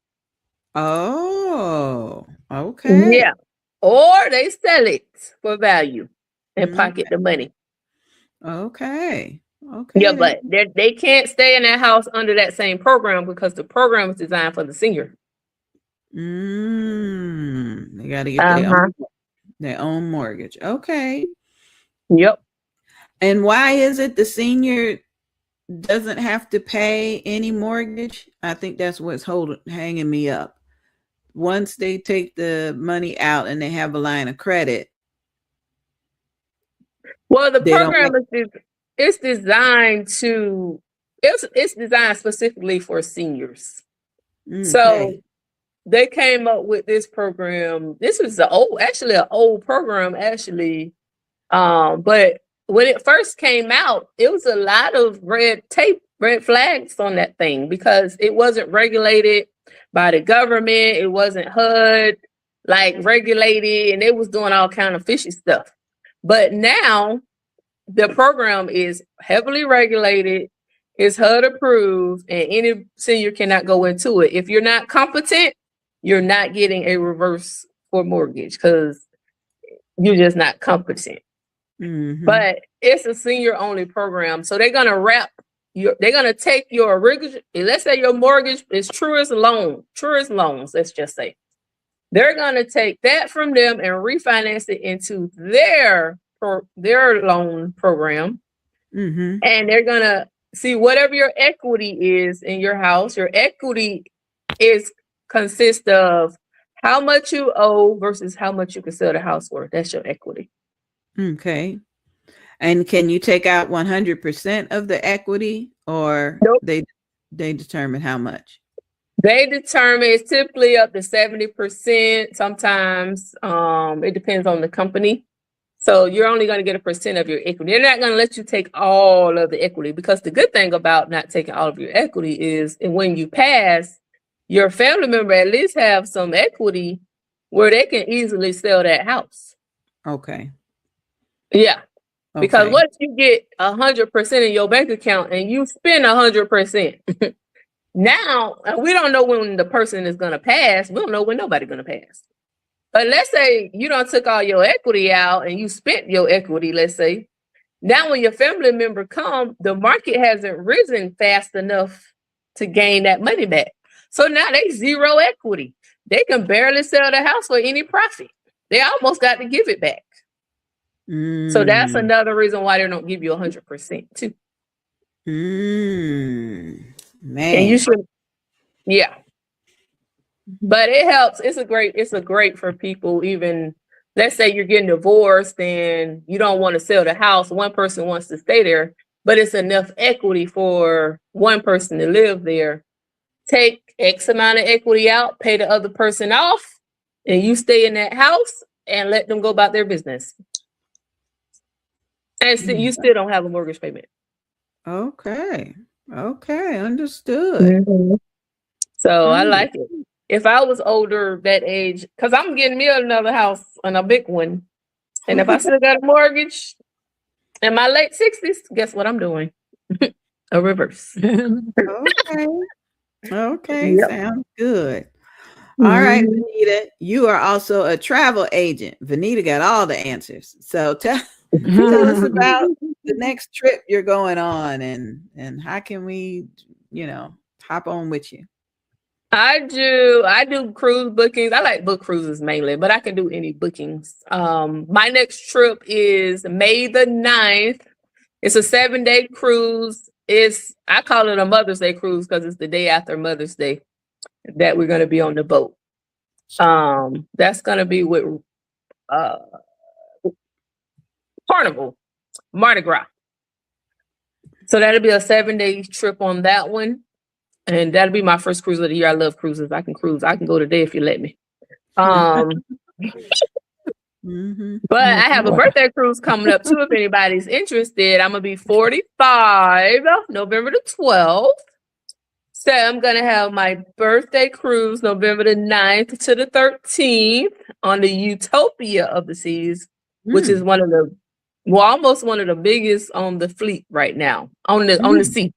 Oh, okay. Yeah. Or they sell it for value and pocket the money. Okay. Yeah, but they can't stay in that house under that same program because the program is designed for the senior. They got to get their own mortgage. Okay. Yep. And why is it the senior doesn't have to pay any mortgage? I think that's what's hanging me up. Once they take the money out and they have a line of credit. Well, the program is designed it's designed specifically for seniors. Okay. So they came up with this program. This was an old program actually. But when it first came out, it was a lot of red flags on that thing because it wasn't regulated by the government. It wasn't HUD regulated, and it was doing all kind of fishy stuff. But now the program is heavily regulated, it's HUD approved, and any senior cannot go into it. If you're not competent, you're not getting a reverse for mortgage because you're just not competent. But it's a senior only program. So they're going to they're going to take your original, let's say your mortgage is truest loans, let's just say. They're going to take that from them and refinance it into their loan program. And they're going to see whatever your equity is in your house. Your equity consists of how much you owe versus how much you can sell the house for. That's your equity. Okay. And can you take out 100% of the equity, or they determine how much? They determine it's typically up to 70%. Sometimes it depends on the company. So you're only going to get a percent of your equity. They're not going to let you take all of the equity, because the good thing about not taking all of your equity is, and when you pass, your family member at least have some equity where they can easily sell that house. Okay. Yeah. Because once you get 100% in your bank account and you spend 100%, now we don't know when the person is going to pass. We don't know when nobody's going to pass. But let's say you don't took all your equity out and you spent your equity, let's say. Now when your family member come, the market hasn't risen fast enough to gain that money back. So now they zero equity. They can barely sell the house for any profit. They almost got to give it back. So that's another reason why they don't give you 100% too. Man. And you should, yeah. But it helps. It's a great for people. Even let's say you're getting divorced and you don't want to sell the house. One person wants to stay there, but it's enough equity for one person to live there. Take X amount of equity out, pay the other person off, and you stay in that house and let them go about their business. And you still don't have a mortgage payment. Okay. Understood. So I like it. If I was older, that age, because I'm getting me another house and a big one. And if I still got a mortgage in my late 60s, guess what I'm doing? A reverse. Okay. Yep. Sounds good. All right, Vanita, you are also a travel agent. Vanita got all the answers. So tell us about the next trip you're going on and how can we, hop on with you. I do cruise bookings. I like book cruises mainly, but I can do any bookings. My next trip is May the 9th. It's a 7-day cruise. I call it a Mother's Day cruise because it's the day after Mother's Day that we're going to be on the boat. That's going to be with Carnival, Mardi Gras. So that'll be a 7-day trip on that one. And that'll be my first cruise of the year. I love cruises. I can cruise. I can go today if you let me. But I have a birthday cruise coming up too. If anybody's interested, I'm gonna be 45, November the 12th. So I'm gonna have my birthday cruise November the 9th to the 13th on the Utopia of the Seas, which is one of the Well, almost one of the biggest on the fleet right now, on the sea.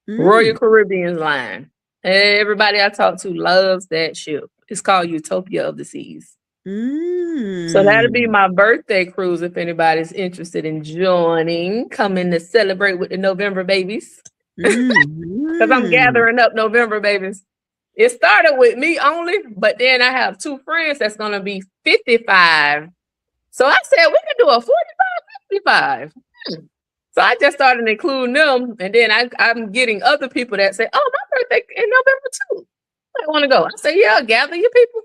Royal Mm. Caribbean line. Everybody I talk to loves that ship. It's called Utopia of the Seas. So that'll be Mm. my birthday cruise if anybody's interested in joining, coming to celebrate with the November babies. Because I'm gathering up November babies. It started with me only, but then I have 2 friends that's going to be 55. So I said, we can do a 45, 55. So I just started including them. And then I'm getting other people that say, oh, my birthday in November too. I want to go. I say, yeah, gather your people.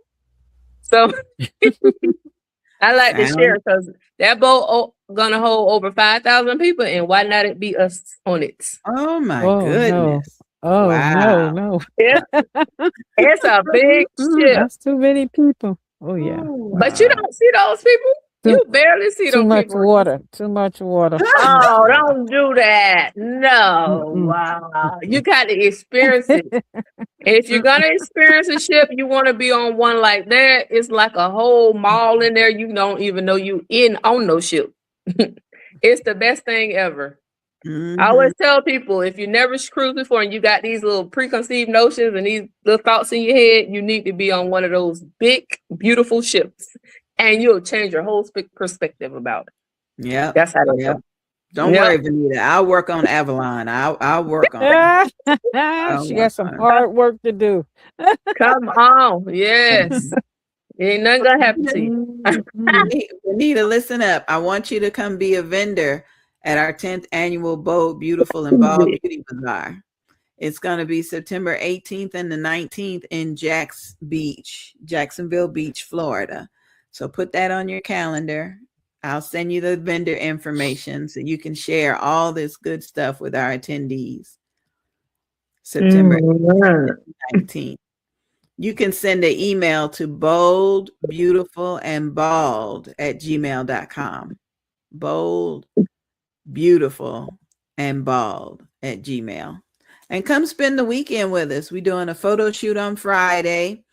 So I like to share because that boat gonna hold over 5,000 people, and why not it be us on it? Oh my Oh, no. goodness. Oh, Wow. no. It's a big ship. That's too many people. Oh, yeah. But you don't see those people. You barely see Too those much people. water. Too much water. Oh, don't do that. No. Mm-mm. Wow. You got to experience it. And if you're gonna experience a ship, you want to be on one like that. It's like a whole mall in there. You don't even know you on no ship. It's the best thing ever. I always tell people, if you never cruised before and you got these little preconceived notions and these little thoughts in your head, you need to be on one of those big, beautiful ships, and you'll change your whole perspective about it. Yeah, that's how they go. Don't worry, Vanita. I'll work on Avalon. I'll work on it. She got some hard work to do. Come on, yes. Ain't nothing gonna happen to you. Vanita, listen up. I want you to come be a vendor at our 10th annual Bold, Beautiful, and Bald Beauty Bazaar. It's going to be September 18th and the 19th in Jacksonville Beach, Florida. So put that on your calendar. I'll send you the vendor information so you can share all this good stuff with our attendees. September 19th. You can send an email to bold, beautiful, and bald at gmail.com. Bold, beautiful, and bald at gmail. And come spend the weekend with us. We're doing a photo shoot on Friday,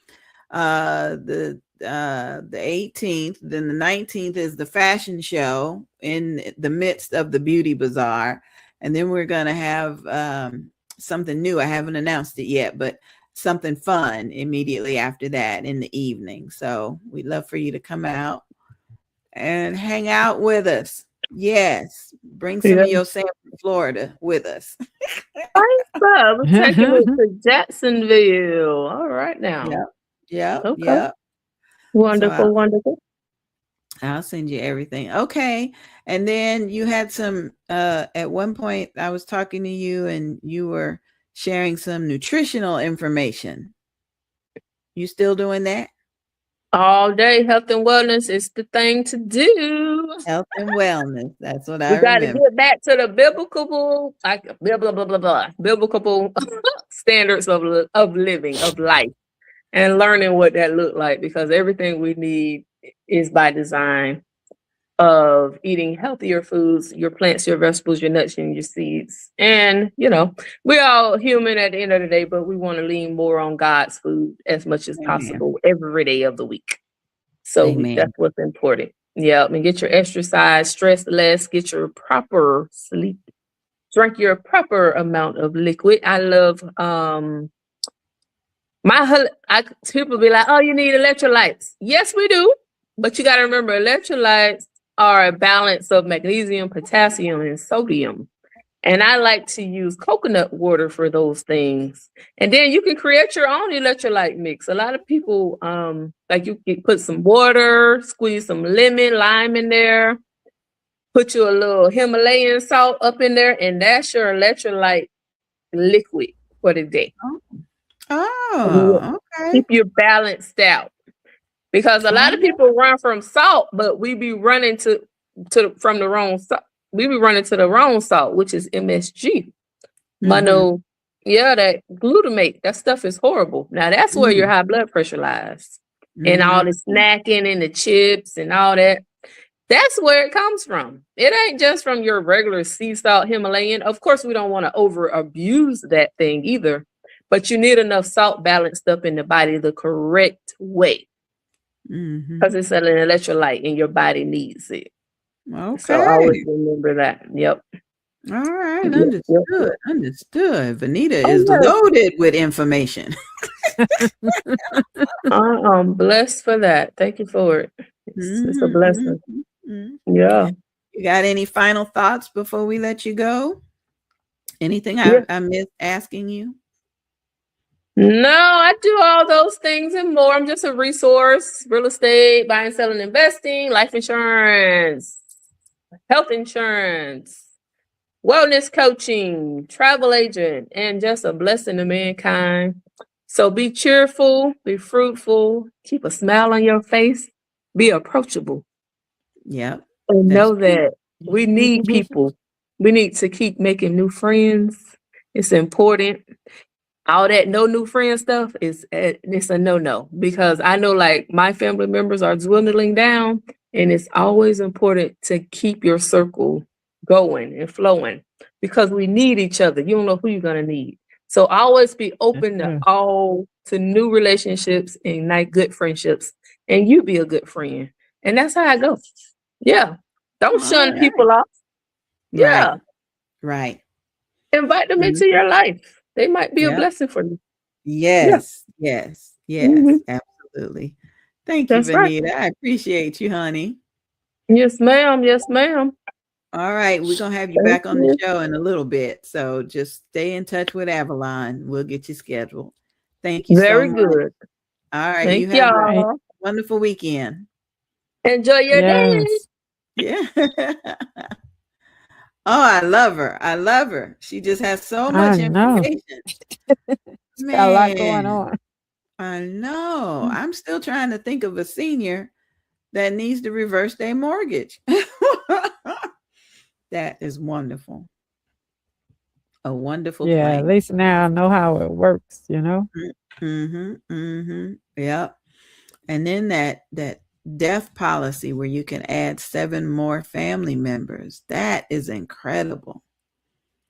the 18th. Then the 19th is the fashion show in the midst of the beauty bazaar. And then we're going to have something new. I haven't announced it yet, but something fun immediately after that in the evening. So we'd love for you to come out and hang out with us. Yes. Bring some of your Sanford, Florida with us. We're taking it to Jacksonville. All right now. Yeah. Wonderful, wonderful. I'll send you everything. Okay. And then you had some, at one point I was talking to you and you were sharing some nutritional information. You still doing that? All day, health and wellness is the thing to do. Health and wellness. That's what I remember. We got to get back to the biblical standards of living, of life, and learning what that looked like, because everything we need is by design of eating healthier foods, your plants, your vegetables, your nuts, and your seeds. And, we're all human at the end of the day, but we want to lean more on God's food as much as possible every day of the week. So that's what's important. Yeah, and get your exercise, stress less, get your proper sleep, drink your proper amount of liquid. I love, people be like, oh, you need electrolytes. Yes, we do. But you got to remember, electrolytes are a balance of magnesium, potassium, and sodium. And I like to use coconut water for those things. And then you can create your own electrolyte mix. A lot of people, you can put some water, squeeze some lemon, lime in there, put you a little Himalayan salt up in there, and that's your electrolyte liquid for the day. Oh, okay. Keep you balanced out. Because a lot of people run from salt, but we be running from the wrong salt. We be running to the wrong salt, which is MSG. That glutamate. That stuff is horrible. Now that's where your high blood pressure lies. And all the snacking and the chips and all that. That's where it comes from. It ain't just from your regular sea salt Himalayan. Of course, we don't want to over abuse that thing either. But you need enough salt balanced up in the body the correct way. Because it's an electrolyte and your body needs it. So Okay. always remember that. Yep. All right. Yep. Yep. Understood. Understood. Vanita Oh, is yes. loaded with information. I'm blessed for that. Thank you for it. It's a Mhm, blessing. mhm, mhm. Yeah. You got any final thoughts before we let you go? Anything Yeah. I missed asking you? No, I do all those things and more. I'm just a resource, real estate, buying, selling, investing, life insurance, health insurance, wellness coaching, travel agent, and just a blessing to mankind. So be cheerful, be fruitful, keep a smile on your face, be approachable, Yep. and That's know true. that we need people. We need to keep making new friends. It's important. All that no new friend stuff is it's a no because I know like my family members are dwindling down, and it's always important to keep your circle going and flowing because we need each other. You don't know who you're gonna need, so always be open to new relationships and like good friendships, and you be a good friend, and that's how I go. Yeah, don't All shun right. people off. Right. Yeah, Right. invite them into Mhm. your life. They might be a Yep. blessing for you. Yeah. Yes. Yes. Mhm. Yes. Absolutely. Thank you, That's right. Vanita. I appreciate you, honey. Yes, ma'am. Yes, ma'am. All right. We're going to have you Thank back on the you. show in a little bit. So just stay in touch with Avalon. We'll get you scheduled. Thank you so Very much. good. All right. You Thank have a y'all. wonderful weekend. Enjoy your day. Yes. Yeah. Oh, I love her. I love her. She just has so I much know. information. She's got a lot going Man, on. I know. I'm still trying to think of a senior that needs to reverse their mortgage. That is wonderful. A wonderful Yeah, at plan. least now I know how it works, you know? Mm-hmm. Mm-hmm. Yep. And then that death policy where you can add 7 more family members. That is incredible.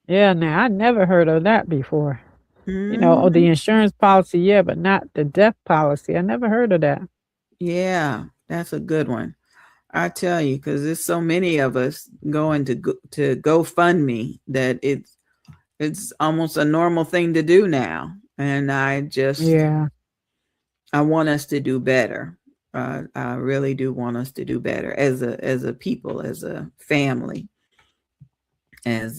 Yeah, now I never heard of that before. You know, Mhm. the insurance policy, yeah, but not the death policy. I never heard of that. Yeah, that's a good one. I tell you, because there's so many of us going to GoFundMe that it's almost a normal thing to do now, and Yeah. I want us to do better. I really do want us to do better as a people, as a family, as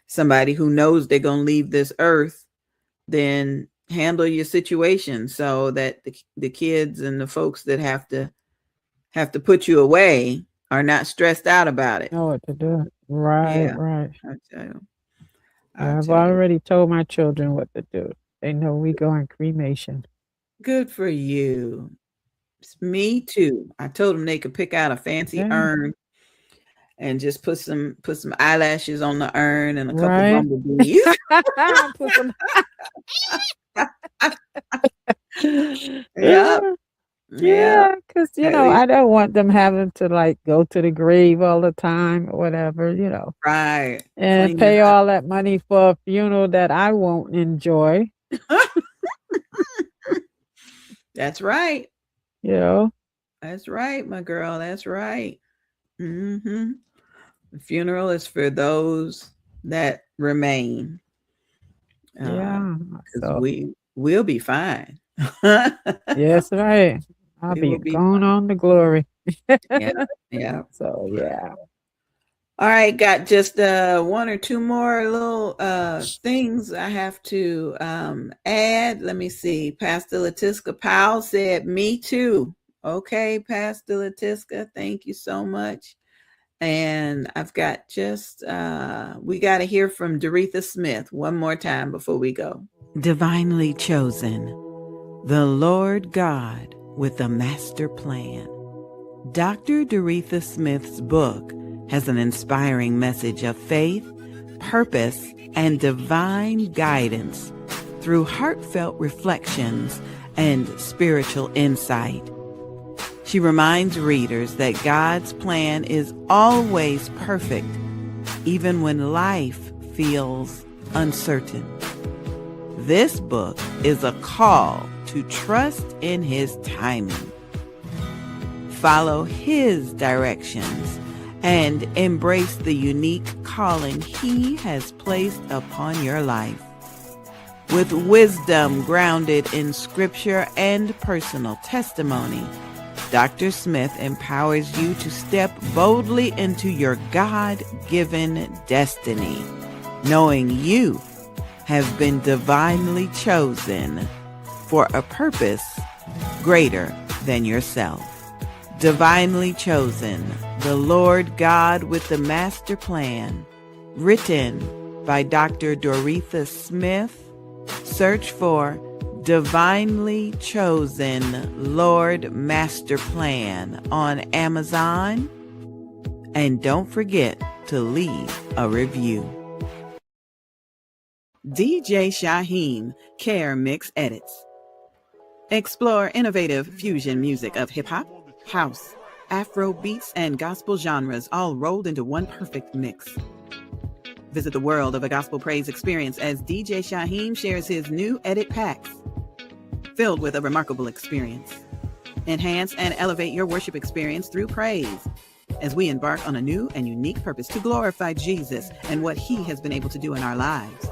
somebody who knows they're gonna leave this earth. Then handle your situation so that the kids and the folks that have to put you away are not stressed out about it. Know what to do. Right, Yeah, right. I tell you. I Yeah, I've tell you. already told my children what to do. They know we go in cremation. Good for you. Me too. I told them they could pick out a fancy Yeah. urn and just put some eyelashes on the urn and a couple Right. bumblebees. Put some Yeah. Yeah. Yeah, because At least I don't want them having to like go to the grave all the time or whatever, right. and Clean it pay up. all that money for a funeral that I won't enjoy. That's right. You know? That's right, my girl. That's right. Mm-hmm. The funeral is for those that remain. Yeah. Because So we'll be fine. yes, right. I'll We be will be going fine. on to glory. Yeah. Yeah. So yeah. All right, got just 1 or 2 more little things I have to add. Let me see. Pastor Latiska Powell said, "Me too." Okay, Pastor Latiska, thank you so much. And I've got just we got to hear from Doretha Smith one more time before we go. Divinely chosen, the Lord God with a master plan. Dr. Doretha Smith's book has an inspiring message of faith, purpose, and divine guidance through heartfelt reflections and spiritual insight. She reminds readers that God's plan is always perfect, even when life feels uncertain. This book is a call to trust in His timing. Follow His directions and embrace the unique calling He has placed upon your life. With wisdom grounded in scripture and personal testimony, Dr. Smith empowers you to step boldly into your God-given destiny, knowing you have been divinely chosen for a purpose greater than yourself. Divinely Chosen, the Lord God with the Master Plan, written by Dr. Doretha Smith. Search for Divinely Chosen Lord Master Plan on Amazon. And don't forget to leave a review. DJ Shaheem Care Mix Edits. Explore innovative fusion music of hip-hop, house, Afro beats, and gospel genres all rolled into one perfect mix. Visit the world of a gospel praise experience as DJ Shaheem shares his new edit packs, filled with a remarkable experience. Enhance and elevate your worship experience through praise as we embark on a new and unique purpose to glorify Jesus and what He has been able to do in our lives.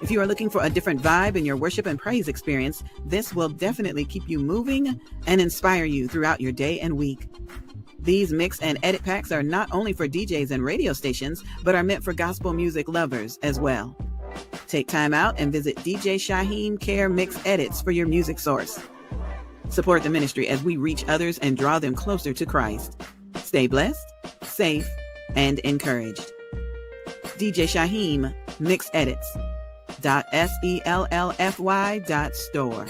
If you are looking for a different vibe in your worship and praise experience, this will definitely keep you moving and inspire you throughout your day and week. These mix and edit packs are not only for DJs and radio stations, but are meant for gospel music lovers as well. Take time out and visit DJ Shaheem Care Mix Edits for your music source. Support the ministry as we reach others and draw them closer to Christ. Stay blessed, safe, and encouraged. DJ Shaheem Mix Edits. .sellfy.store.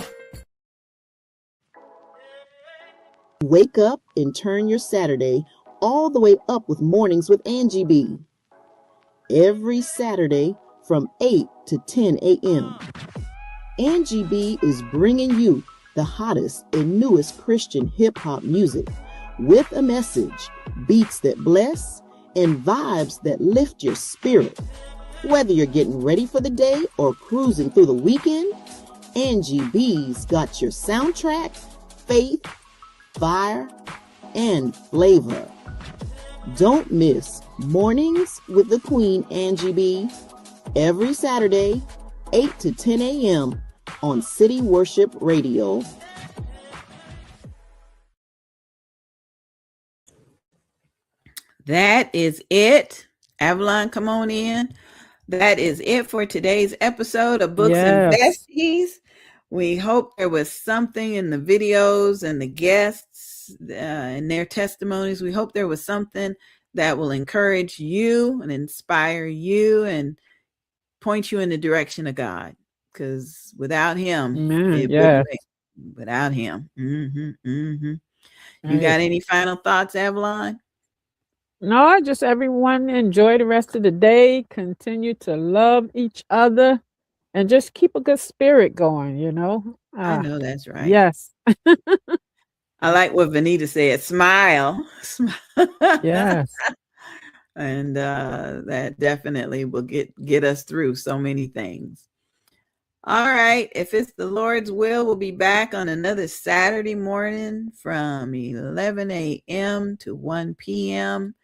Wake up and turn your Saturday all the way up with Mornings with Angie BEE. Every Saturday from 8 to 10 a.m. Angie BEE is bringing you the hottest and newest Christian hip-hop music with a message, beats that bless, and vibes that lift your spirit. Whether you're getting ready for the day or cruising through the weekend, Angie BEE's got your soundtrack, faith, fire, and flavor. Don't miss Mornings with the Queen Angie BEE every Saturday, 8 to 10 a.m. on City Worship Radio. That is it. Avalon, come on in. That is it for today's episode of Books and Besties. We hope there was something in the videos and the guests and their testimonies. We hope there was something that will encourage you and inspire you and point you in the direction of God. Because without Him, without Him. You got any final thoughts, Avalon? No, just everyone enjoy the rest of the day. Continue to love each other and just keep a good spirit going, you know. I know that's right. Yes. I like what Vanita said. Smile. Yes. And that definitely will get us through so many things. All right. If it's the Lord's will, we'll be back on another Saturday morning from 11 a.m. to 1 p.m.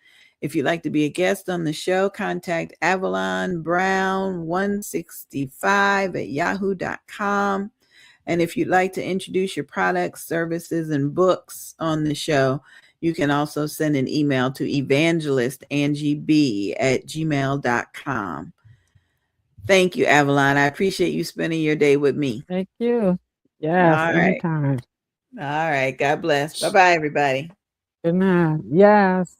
If you'd like to be a guest on the show, contact Avalon Brown 165 at yahoo.com. And if you'd like to introduce your products, services, and books on the show, you can also send an email to evangelistangieB@gmail.com. Thank you, Avalon. I appreciate you spending your day with me. Thank you. Yes, All right. anytime. All right. God bless. Bye-bye, everybody. Good night. Yes.